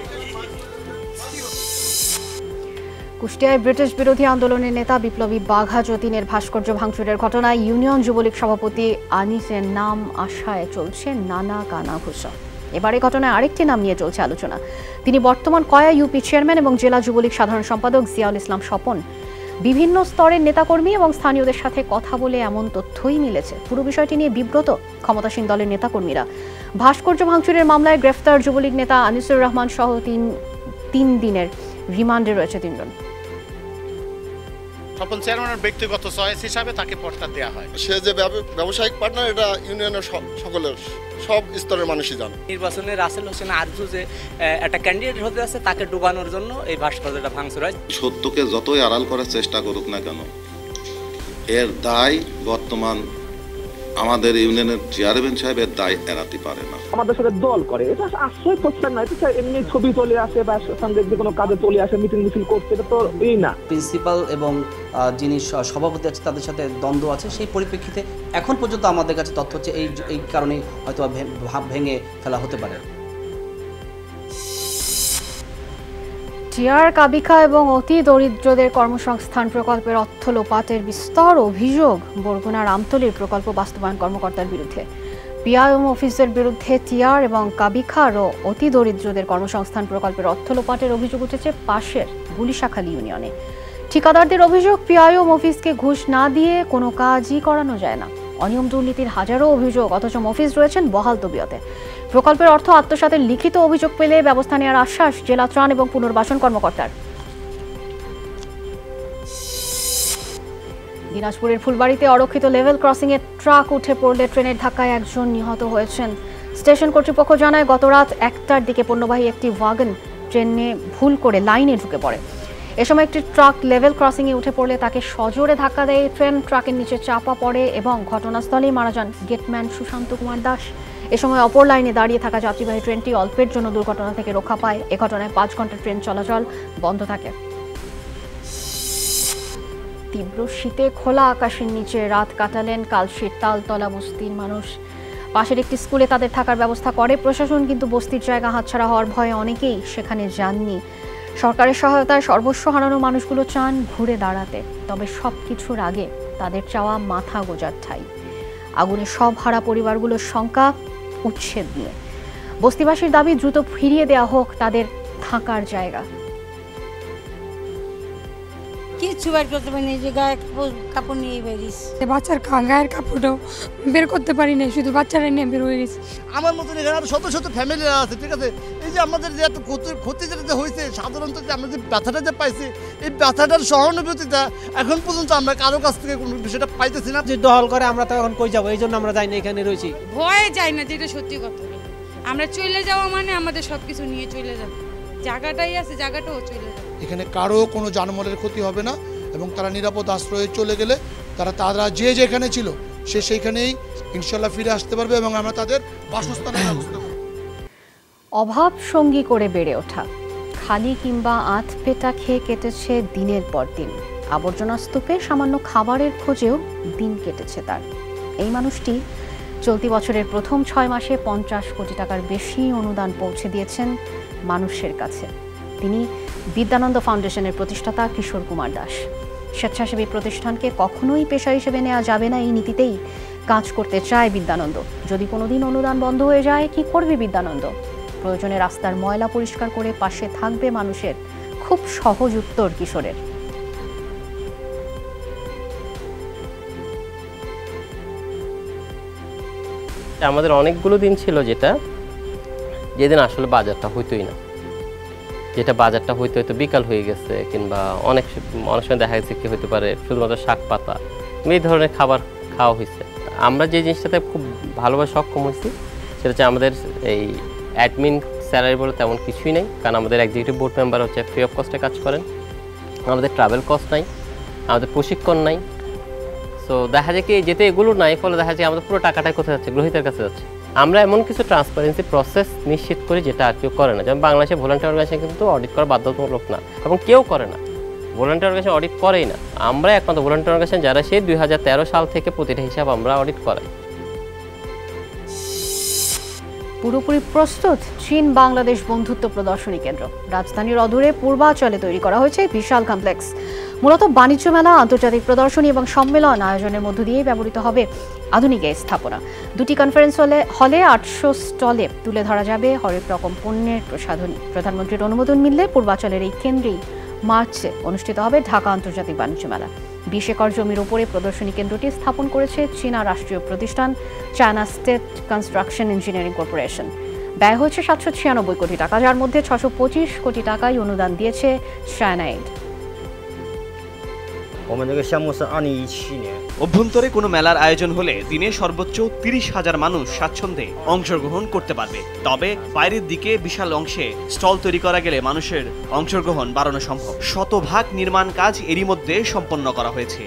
কুষ্টিয়ায় ব্রিটিশ বিরোধী আন্দোলনের নেতা বিপ্লবী বাঘা যতীনের ভাস্কর্য ভাঙচুরের ঘটনায় ইউনিয়ন যুবলীগ সভাপতি আনিসের নাম আশায় চলছে নানা কানাঘুষা। এবারে ঘটনায় আরেকটি নাম নিয়ে চলছে আলোচনা। তিনি বর্তমান কয়া ইউপি চেয়ারম্যান এবং জেলা যুবলীগ সাধারণ সম্পাদক জিয়াউল ইসলাম স্বপন। বিভিন্ন স্তরের নেতাকর্মী এবং স্থানীয়দের সাথে কথা বলে এমন তথ্যই মিলেছে। পুরো বিষয়টি নিয়ে বিব্রত ক্ষমতাসীন দলের নেতাকর্মীরা। ভাস্কর্য ভাঙচুরের মামলায় গ্রেফতার যুবলীগ নেতা আনিসুর রহমান সহ তিন দিনের রিমান্ডে রয়েছে তিনজন। স্বপন চেয়ারম্যানের ব্যক্তিগত চয়েস হিসাবে তাকে পদটা দেওয়া হয়। সে যে ব্যবসায়িক পার্টনার, এটা ইউনিয়নের সকলের সব স্তরের মানুষই জানে। নির্বাচনে রাসেল হোসেন আরজু যে একটা ক্যান্ডিডেট হতে আছে, তাকে ডুবানোর জন্য এই ভাস্কর্যটা ভাঙচুর হয়। সত্যকে যতই আড়াল করার চেষ্টা করুক না কেন, এর দায় বর্তমান আমাদের ইউনিয়নের চেয়ারম্যান সাহেবের দায় এড়াতে পারে না। আমাদের সাথে দল করে, এটা আশ্রয় করছেন না, এটা এমনি ছবি চলে আসে বা সঙ্গে যে কোনো কাজে চলে আসে, মিটিং মিছিল করছে, এটা তো এই না। প্রিন্সিপাল এবং যিনি সভাপতি আছে তাদের সাথে দ্বন্দ্ব আছে, সেই পরিপ্রেক্ষিতে এখন পর্যন্ত আমাদের কাছে তথ্য হচ্ছে এই কারণেই হয়তো ভেঙে ফেলা হতে পারে। টিআর কাবিখা এবং অতি দরিদ্রদের কর্মসংস্থান প্রকল্পের অর্থ লোপাটের বিস্তর অভিযোগ বরগুনার আমতলীর প্রকল্প বাস্তবায়ন কর্মকর্তার বিরুদ্ধে। পিআইএম অফিসের বিরুদ্ধে টিআর এবং কাবিখার ও অতি দরিদ্রদের কর্মসংস্থান প্রকল্পের অর্থ লোপাটের অভিযোগ উঠেছে পাশের গুলিশাখালী ইউনিয়নে। ঠিকাদারদের অভিযোগ, পিআইএম অফিসকে ঘুষ না দিয়ে কোনো কাজই করানো যায় না। অনিয়ম দুর্নীতির হাজারো অভিযোগ, অথচ মফিজ রয়েছেন বহাল তবিয়তে। প্রকল্পের অর্থ আত্মসাতের লিখিত অভিযোগ পেলে ব্যবস্থা নেওয়ার আশ্বাস জেলা ত্রাণ এবং পুনর্বাসন কর্মকর্তার। দিনাজপুরের ফুলবাড়িতে অরক্ষিত লেভেল ক্রসিং এ ট্রাক উঠে পড়লে ট্রেনের ধাক্কায় একজন নিহত হয়েছেন। স্টেশন কর্তৃপক্ষ জানায়, গত রাত 1টার দিকে পণ্যবাহী একটি ওয়াগন ট্রেনে ভুল করে লাইনে ঢুকে পড়ে। এ সময় একটি ট্রাক লেভেল ক্রসিং এ উঠে পড়লে তাকে সজোরে ধাক্কা দেয় ট্রেন। ট্রাকের নিচে চাপা পড়ে এবং ঘটনাস্থলেই মারা যান গেটম্যান সুশান্ত কুমার দাস। এ সময় অপর লাইনে দাঁড়িয়ে থাকা যাত্রীবাহী ট্রেনটি অল্পের জন্য দুর্ঘটনা থেকে রক্ষা পায়। এ ঘটনায় 5 ঘন্টা ট্রেন চলাচল বন্ধ থাকে। তীব্র শীতে খোলা আকাশের নিচে রাত কাটালেন কালশির তালতলা বস্তির মানুষ। পাশের একটি স্কুলে তাদের থাকার ব্যবস্থা করে প্রশাসন, কিন্তু বস্তির জায়গা হাতছাড়া হওয়ার ভয়ে অনেকেই সেখানে যাননি। সরকারের সহায়তায় সর্বস্ব হারানো মানুষগুলো চান ঘুরে দাঁড়াতে, তবে সব কিছুর আগে তাদের চাওয়া মাথা গোজার ঠাই। আগুনে সব হারা পরিবারগুলোর শঙ্কা উচ্ছেদ নিয়ে। বস্তিবাসীর দাবি দ্রুত ফিরিয়ে দেওয়া হোক তাদের থাকার জায়গা। কিছু বের করতে পারি না, যে গায়ে কাপড় নিয়ে বেরিয়েছি, বাচ্চার গায়ের কাপড়টাও বের করতে পারি না, শুধু বাচ্চারা নিয়ে বের হয়ে গেছে। আমার মতন এখানে আরো শত শত ফ্যামিলি আছে, ঠিক আছে। এই যে আমাদের যে এত ক্ষতি যেটা হয়েছে, সাধারণত যে আমরা যে ব্যথাটা যে পাইছি, এই ব্যথাটার সহানুভূতিটা এখন পর্যন্ত আমরা কারো কাছ থেকে কোনো বিষয়টা পাইতেছি না। যে দহল করে আমরা তো এখন কই যাবো, এই জন্য আমরা যাই না, এখানে রয়েছি। ভয়ে যাই না, যেটা সত্যি কথা। আমরা চলে যাওয়া মানে আমাদের সবকিছু নিয়ে চলে যাবে, জায়গাটাই আছে, জায়গাটাও চলে যাবে। এখানে কারো কোনো জানমালের ক্ষতি হবে না এবং তারা নিরাপদ আশ্রয়ে চলে গেলে তারা যে যেখানে ছিল সেইখানেই ইনশাল্লাহ ফিরে আসতে পারবে এবং আমরা তাদের বাসস্থানের ব্যবস্থা করব। অভাব সঙ্গী করে বেড়ে ওঠা, খালি কিংবা আধ পেটা খেয়ে কেটেছে দিনের পর দিন। আবর্জনা স্তূপে সামান্য খাবারের খোঁজেও দিন কেটেছে তার। এই মানুষটি চলতি বছরের প্রথম 6 মাসে 50 কোটি টাকার বেশি অনুদান পৌঁছে দিয়েছেন মানুষের কাছে। তিনি বিদ্যানন্দ ফাউন্ডেশনের প্রতিষ্ঠাতা কিশোর কুমার দাস। স্বেচ্ছাসেবী প্রতিষ্ঠানকে কখনোই পেশা হিসেবে নেওয়া যাবে না, এই নীতিতেই কাজ করতে চায় বিদ্যানন্দ। যদি কোনোদিন অনুদান বন্ধ হয়ে যায়, কি করবে বিদ্যানন্দ? প্রয়োজনে রাস্তার ময়লা পরিষ্কার করে পাশে থাকবে মানুষের। খুব সহজ উত্তর কিশোরের। আমাদের অনেকগুলো দিন ছিল যেদিন আসলে বাজারটা হইতোই না, যেটা বাজারটা হইতে হয়তো বিকাল হয়ে গেছে, কিংবা অনেক সময় দেখা গেছে কি হতে পারে শুধুমাত্র শাক পাতা এই ধরনের খাবার খাওয়া হয়েছে। আমরা যে জিনিসটাতে খুব ভালোভাবে সক্ষম হয়েছি সেটা হচ্ছে আমাদের এই অ্যাডমিন স্যালারি বলে তেমন কিছুই নেই, কারণ আমাদের এক্সিকিউটিভ বোর্ড মেম্বার হচ্ছে ফ্রি অফ কস্টে কাজ করেন। আমাদের ট্রাভেল কস্ট নাই, আমাদের প্রশিক্ষণ নাই। সো দেখা যায় কি যেতে এগুলো নাই, ফলে দেখা যায় আমাদের পুরো টাকাটাই কোথায় যাচ্ছে, গ্রহীতার কাছে যাচ্ছে। আমরা এমন কিছু ট্রান্সপারেন্সি প্রসেস নিশ্চিত করি যেটা আর কেউ করে না। যেমন বাংলাদেশে ভলান্টিয়ার অর্গানাইজেশন কিন্তু অডিট করা বাধ্যতামূলক না এবং কেউ করে না, ভলান্টিয়ার অর্গানাইজেশন অডিট করেই না। আমরা একমাত্র ভলান্টিয়ার অর্গানাইজেশন যারা সেই 2013 সাল থেকে প্রতিটা হিসাব আমরা অডিট করাই। পুরোপুরি প্রস্তুত চীন বাংলাদেশ বন্ধুত্ব প্রদর্শনী কেন্দ্র। রাজধানীর অদূরে পূর্বাচলে তৈরি করা হয়েছে বিশাল কমপ্লেক্স। মূলত বাণিজ্য মেলা, আন্তর্জাতিক প্রদর্শনী এবং সম্মেলন আয়োজনের মধ্য দিয়ে ব্যবহৃত হবে আধুনিক এই স্থাপনা। দুটি কনফারেন্স হলে 800 স্টলে তুলে ধরা যাবে হরেক রকম পণ্যের প্রসাধনী। প্রধানমন্ত্রীর অনুমোদন মিললে পূর্বাচলের এই কেন্দ্রেই মার্চে অনুষ্ঠিত হবে ঢাকা আন্তর্জাতিক বাণিজ্য মেলা। 20 একর জমির উপরে প্রদর্শনী কেন্দ্রটি স্থাপন করেছে চীনা রাষ্ট্রীয় প্রতিষ্ঠান China state construction engineering corporation. ব্যয় হয়েছে 796 কোটি টাকা, যার মধ্যে 625 কোটি টাকাই অনুদান দিয়েছে চায়না এইড। অভ্যন্তরে কোনো মেলার আয়োজন হলে দিনে সর্বোচ্চ 30,000 মানুষ স্বাচ্ছন্দ্যে অংশগ্রহণ করতে পারবে। তবে বাইরের দিকে বিশাল অংশে স্টল তৈরি করা গেলে মানুষের অংশগ্রহণ বাড়ানো সম্ভব। শতভাগ নির্মাণ কাজ এরই মধ্যে সম্পন্ন করা হয়েছে।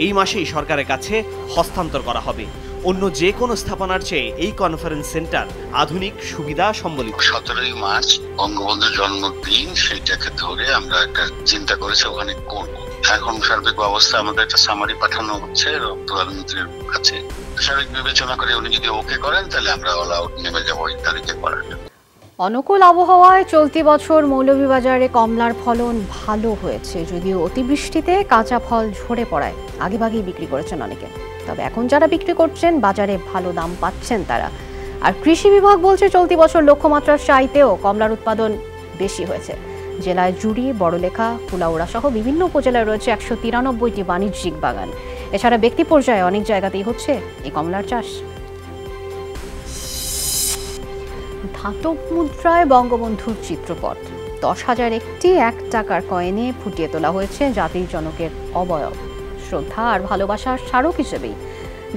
এই মাসেই সরকারের কাছে হস্তান্তর করা হবে। অন্য যে কোনো স্থাপনার চেয়ে এই কনফারেন্স সেন্টার আধুনিক সুবিধা সম্বলিত। 17ই মার্চ বঙ্গবন্ধুর জন্মদিন, সেইটাকে ধরে আমরা একটা চিন্তা করেছি ওখানে করব। এখন সার্বিক ব্যবস্থা আমাদের একটা সামারি পাঠানো হচ্ছে প্রধানমন্ত্রীর কাছে। সার্বিক বিবেচনা করে উনি যদি ওকে করেন তাহলে আমরা অল আউট নেমে যাবো এই তারিখে করার জন্য। অনুকূল আবহাওয়ায় চলতি বছর মৌলভীবাজারে কমলার ফলন ভালো হয়েছে, যদিও অতিবৃষ্টিতে কাঁচা ফল ঝরে পড়ায় আগেভাগেই বিক্রি করেছেন অনেকে। তবে এখন যারা বিক্রি করছেন বাজারে ভালো দাম পাচ্ছেন তারা। আর কৃষি বিভাগ বলছে চলতি বছর লক্ষ্যমাত্রার চাইতেও কমলার উৎপাদন বেশি হয়েছে। জেলায় জুড়ি, বড়লেখা, কুলাউড়া সহ বিভিন্ন উপজেলায় রয়েছে 193টি বাণিজ্যিক বাগান। এছাড়া ব্যক্তি পর্যায়ে অনেক জায়গাতেই হচ্ছে এই কমলার চাষ। ধাতব মুদ্রায় বঙ্গবন্ধুর চিত্রপট 10,000 একটি 1 টাকার কয়েনে ফুটিয়ে তোলা হয়েছে জাতির জনকের অবয়ব। শ্রদ্ধা আর ভালোবাসার স্মারক হিসেবেই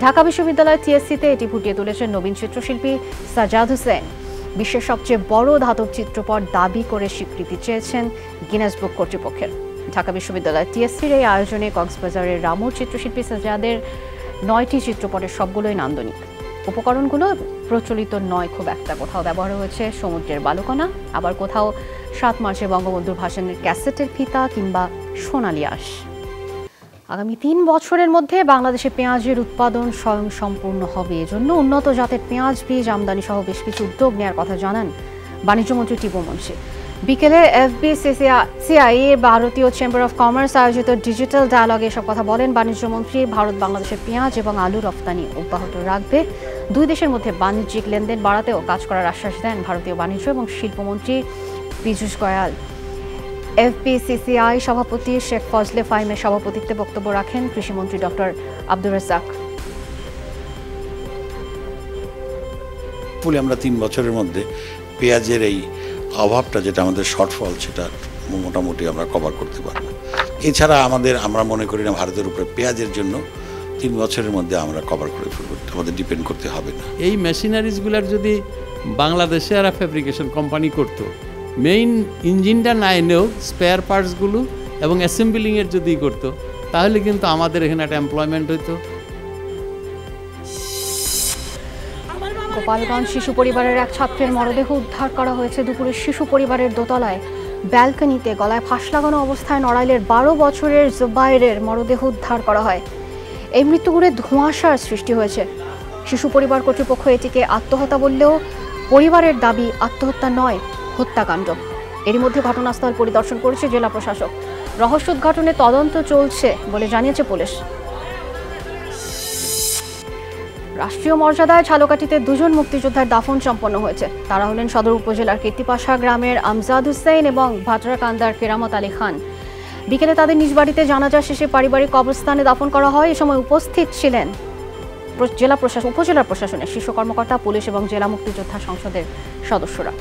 ঢাকা বিশ্ববিদ্যালয় টিএসসিতে এটি ফুটিয়ে তুলেছেন নবীন চিত্রশিল্পী সাজাদ হোসেন। বিশ্বের সবচেয়ে বড় ধাতব চিত্রপট দাবি করে স্বীকৃতি চেয়েছেন গিনেস বুক কর্তৃপক্ষের। ঢাকা বিশ্ববিদ্যালয় টিএসসির এই আয়োজনে কক্সবাজারের রামুর চিত্রশিল্পী সাজাদের 9টি চিত্রপটের সবগুলোই নান্দনিক। উপকরণগুলো প্রচলিত নয় খুব একটা, কোথাও ব্যবহার হয়েছে সমুদ্রের বালুকণা, আবার কোথাও 7 মার্চে বঙ্গবন্ধুর ভাষণের ক্যাসেটের ফিতা কিংবা সোনালি আঁশ। আগামী 3 বছরের মধ্যে বাংলাদেশে পেঁয়াজের উৎপাদন স্বয়ংসম্পূর্ণ হবে। এজন্য উন্নত জাতের পেঁয়াজ বীজ আমদানি সহ বেশ কিছু উদ্যোগ নেওয়ার কথা জানান বাণিজ্যমন্ত্রী টিপু মুন্সি। বিকেলে এফবিসিসিআই ভারতীয় চেম্বার অফ কমার্স আয়োজিত ডিজিটাল ডায়ালগে এসব কথা বলেন বাণিজ্যমন্ত্রী। ভারত বাংলাদেশের পেঁয়াজ এবং আলু রফতানি অব্যাহত রাখবে। দুই দেশের মধ্যে বাণিজ্যিক লেনদেন বাড়াতেও কাজ করার আশ্বাস দেন ভারতীয় বাণিজ্য এবং শিল্পমন্ত্রী পীযূষ গোয়াল। এফবিসিসিআই সভাপতি শেখ ফজলে ফাহিমের সভাপতিত্বে বক্তব্য রাখেন কৃষিমন্ত্রী ডক্টর আব্দুর রাজ্জাক। আমরা 3 বছরের মধ্যে পেঁয়াজের এই অভাবটা, যেটা আমাদের শর্টফল, সেটা মোটামুটি আমরা কভার করতে পারবো। এছাড়া আমরা মনে করি না ভারতের উপরে পেঁয়াজের জন্য 3 বছরের মধ্যে আমরা কভার করে ফেলবো, আমাদের ডিপেন্ড করতে হবে না। এই মেশিনারিজগুলোর যদি বাংলাদেশে আর ফেব্রিকেশন কোম্পানি করতো, মেইন ইঞ্জিনটা না এনেও স্পেয়ার পার্টসগুলো এবং অ্যাসেম্বলিংয়ের যদি করতো, তাহলে কিন্তু আমাদের এখানে একটা এমপ্লয়মেন্ট হইতো। গোপালগঞ্জ শিশু পরিবারের এক ছাত্রের মরদেহ উদ্ধার করা হয়েছে দুপুরে শিশু পরিবারের দোতলায় ব্যালকনিতে। গলায় ফাঁস লাগানো অবস্থায় নড়াইলের 12 বছরের জুবাইরের মরদেহ উদ্ধার করা হয়। এই মৃত্যু ঘিরে ধোঁয়াশার সৃষ্টি হয়েছে। শিশু পরিবার কর্তৃপক্ষ এটিকে আত্মহত্যা বললেও পরিবারের দাবি আত্মহত্যা নয়, হত্যাকাণ্ড। এরই মধ্যে ঘটনাস্থল পরিদর্শন করেছে জেলা প্রশাসক। রহস্য উদ্ঘাটনে তদন্ত চলছে বলে জানিয়েছে পুলিশ। রাষ্ট্রীয় মর্যাদায় ঝালকাঠিতে 2 জন মুক্তিযোদ্ধার দাফন সম্পন্ন হয়েছে। তারা হলেন সদর উপজেলার কীর্তিপাশা গ্রামের আমজাদ হোসেন এবং ভাটরাকান্দার কেরামত আলী খান। বিকেলে তাদের নিজ বাড়িতে জানাজা শেষে পারিবারিক কবরস্থানে দাফন করা হয়। এ সময় উপস্থিত ছিলেন উপজেলা প্রশাসনের শীর্ষ কর্মকর্তা, পুলিশ এবং জেলা মুক্তিযোদ্ধা সংসদের সদস্যরা।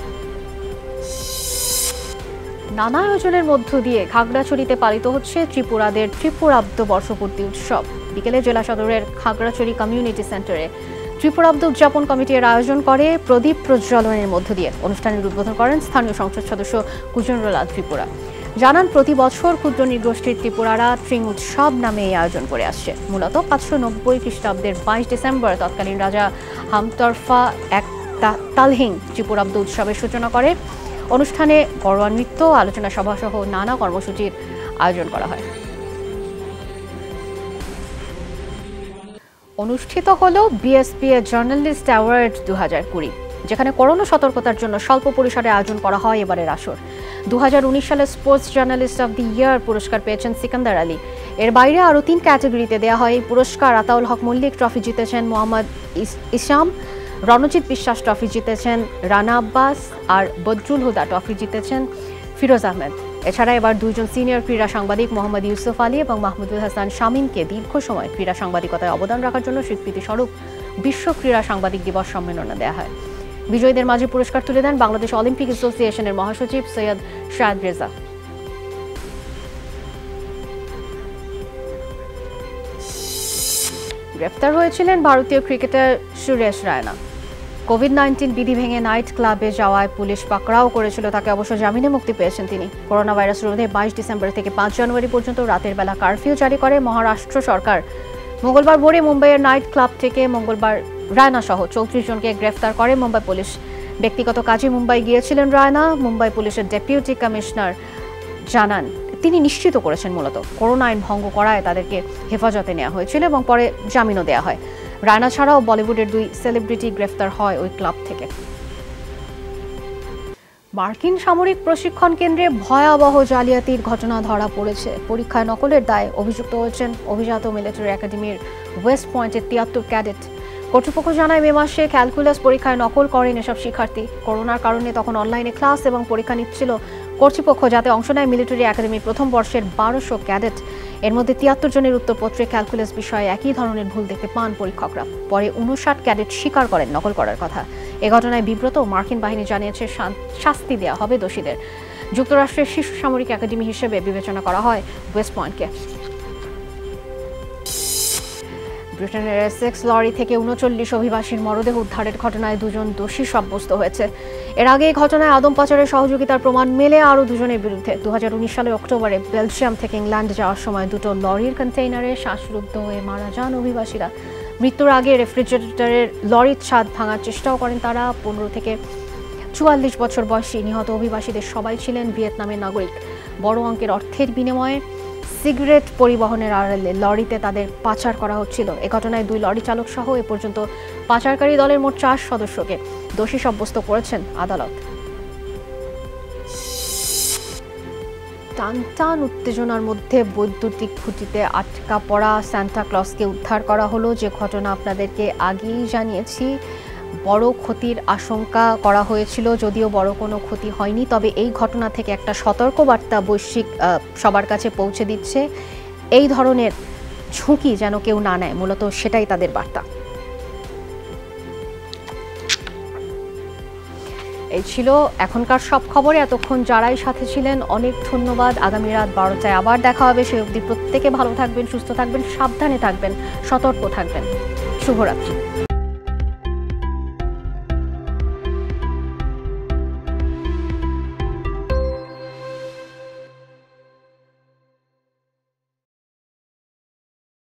নানা আয়োজনের মধ্য দিয়ে খাগড়াছড়িতে পালিত হচ্ছে ত্রিপুরাদের ত্রিপুরাব্দ বর্ষপূর্তি উৎসব। বিকেলে জেলা সদরের খাগড়াছড়ি কমিউনিটি সেন্টারে ত্রিপুরাব্দ উদযাপন কমিটির আয়োজন করে প্রদীপ প্রজ্বলনের মধ্য দিয়ে। অনুষ্ঠানের উদ্বোধন করেন স্থানীয় সংসদ সদস্য কুজনরলাল ত্রিপুরা। জানান, প্রতি বছর ক্ষুদ্র নৃগোষ্ঠীর ত্রিপুরারা ট্রিং উৎসব নামে এই আয়োজন করে আসছে। মূলত 590 খ্রিস্টাব্দের 22 ডিসেম্বর তৎকালীন রাজা হামতরফা এক তালহিং ত্রিপুরাব্দ উৎসবের সূচনা করে। অনুষ্ঠানে ঘরোয়া নৃত্য, আলোচনা সভা সহ নানা কর্মসূচির আয়োজন করা হয়। অনুষ্ঠিত হলো বিএসপি জার্নালিস্ট অ্যাওয়ার্ড 2020। যেখানে করোনা সতর্কতার জন্য স্বল্প পরিসরে আয়োজন করা হয় এবারের আসর। 2019 সালে স্পোর্টস জার্নালিস্ট অব দি ইয়ার পুরস্কার পেয়েছেন সিকান্দার আলী। এর বাইরে আরও 3 ক্যাটাগরিতে দেওয়া হয় এই পুরস্কার। আতাউল হক মল্লিক ট্রফি জিতেছেন মোহাম্মদ ইসাম, রণজিৎ বিশ্বাস ট্রফি জিতেছেন রানা আব্বাস, আর বদরুল হুদা ট্রফি জিতেছেন ফিরোজ আহমেদ। এছাড়া এবার 2 জন সিনিয়র ক্রীড়া সাংবাদিক মোহাম্মদ ইউসুফ আলী এবং মাহমুদুল হাসান শামীমকে দীর্ঘ সময় ক্রীড়া সাংবাদিকতায় অবদান রাখার জন্য স্বীকৃতিস্বরূপ বিশ্ব ক্রীড়া সাংবাদিক দিবস সম্মেলনে দেওয়া হয়। বিজয়ীদের মাঝে পুরস্কার তুলে দেন বাংলাদেশ অলিম্পিক অ্যাসোসিয়েশনের মহাসচিব সৈয়দ শাহাদ রেজা। গ্রেফতার হয়েছিলেন ভারতীয় ক্রিকেটার সুরেশ রায়না। কোভিড-19 বিধি ভেঙে নাইট ক্লাবে যাওয়ায় পুলিশ পাকড়াও করেছিল তাকে, অবশ্য জামিনে মুক্তি পেয়েছেন তিনি। করোনা ভাইরাস রোধে 22 ডিসেম্বর থেকে 5 জানুয়ারি পর্যন্ত রাতের বেলা কারফিউ জারি করে মহারাষ্ট্র সরকার। মঙ্গলবার ভোরে মুম্বাইয়ের নাইট ক্লাব থেকে রায়না সহ 34 জনকে গ্রেফতার করে মুম্বাই পুলিশ। ব্যক্তিগত কাজে মুম্বাই গিয়েছিলেন রায়না। মুম্বাই পুলিশের ডেপুটি কমিশনার জানান, তিনি নিশ্চিত করেছেন মূলত করোনা আইন ভঙ্গ করায় তাদেরকে হেফাজতে নেওয়া হয়েছিল এবং পরে জামিনও দেওয়া হয়। রায়না ছাড়াও বলিউডের 2 সেলিব্রিটি গ্রেফতার হয় ওই ক্লাব থেকে। মার্কিন সামরিক প্রশিক্ষণ কেন্দ্রে ভয়াবহ জালিয়াতির ঘটনা ধরা পড়েছে। পরীক্ষায় নকলের দায়ে অভিযুক্ত হয়েছেন অভিজাত মিলিটারি একাডেমির ওয়েস্ট পয়েন্টের 73 ক্যাডেট। কর্তৃপক্ষ জানায় মে মাসে ক্যালকুলাস পরীক্ষায় নকল করেন এসব শিক্ষার্থী। করোনার কারণে তখন অনলাইনে ক্লাস এবং পরীক্ষা নিচ্ছিল কর্তৃপক্ষ, যাতে অংশ নেয় মিলিটারি একাডেমির প্রথম বর্ষের 1200 ক্যাডেট। এর মধ্যে 73 জনের উত্তরপত্রে ক্যালকুলাস বিষয়ে একই ধরনের ভুল দেখতে পান পরীক্ষকরা। পরে 59 ক্যাডেট স্বীকার করেন নকল করার কথা। এ ঘটনায় বিব্রত মার্কিন বাহিনী জানিয়েছে শাস্তি দেওয়া হবে দোষীদের। যুক্তরাষ্ট্রের শীর্ষ সামরিক একাডেমি হিসেবে বিবেচনা করা হয় ওয়েস্ট পয়েন্টকে। ব্রিটেনের এসেক্স লরি থেকে 39 অভিবাসীর মরদেহ উদ্ধারের ঘটনায় 2 জন দোষী সাব্যস্ত হয়েছে। এর আগে এই ঘটনায় আদম পাচারের সহযোগিতার প্রমাণ মেলে আরও 2 জনের বিরুদ্ধে। 2019 সালের অক্টোবরে বেলজিয়াম থেকে ইংল্যান্ড যাওয়ার সময় 2টো লরির কন্টেইনারে শ্বাসরুদ্ধ হয়ে মারা যান অভিবাসীরা। মৃত্যুর আগে রেফ্রিজারেটরের লরির ছাদ ভাঙার চেষ্টাও করেন তারা। 15 থেকে 44 বছর বয়সী নিহত অভিবাসীদের সবাই ছিলেন ভিয়েতনামের নাগরিক। বড় অঙ্কের অর্থের বিনিময়ে সিগারেট পরিবহনের আড়ালে লরিতে তাদের পাচার করা হচ্ছিল। এ ঘটনায় 2 লরি চালক সহ এ পর্যন্ত পাচারকারী দলের মোট 4 সদস্যকে দোষী সাব্যস্ত করেছেন আদালত। টানটান উত্তেজনার মধ্যে বৈদ্যুতিক খুঁটিতে আটকা পড়া সান্টা ক্লজকে উদ্ধার করা হলো, যে ঘটনা আপনাদেরকে আগেই জানিয়েছি। বড় ক্ষতির আশঙ্কা করা হয়েছিল, যদিও বড় কোনো ক্ষতি হয়নি। তবে এই ঘটনা থেকে একটা সতর্কবার্তা বৈশ্বিক সবার কাছে পৌঁছে দিচ্ছে, এই ধরনের ঝুঁকি যেন কেউ না নেয়, মূলত সেটাই তাদের বার্তা। এই ছিল এখনকার সব খবরে। এতক্ষণ যারাই সাথে ছিলেন অনেক ধন্যবাদ। আগামী রাত 12টায় আবার দেখা হবে। সেই অবধি প্রত্যেকে ভালো থাকবেন, সুস্থ থাকবেন, সাবধানে থাকবেন, সতর্ক থাকবেন। শুভরাত্রি।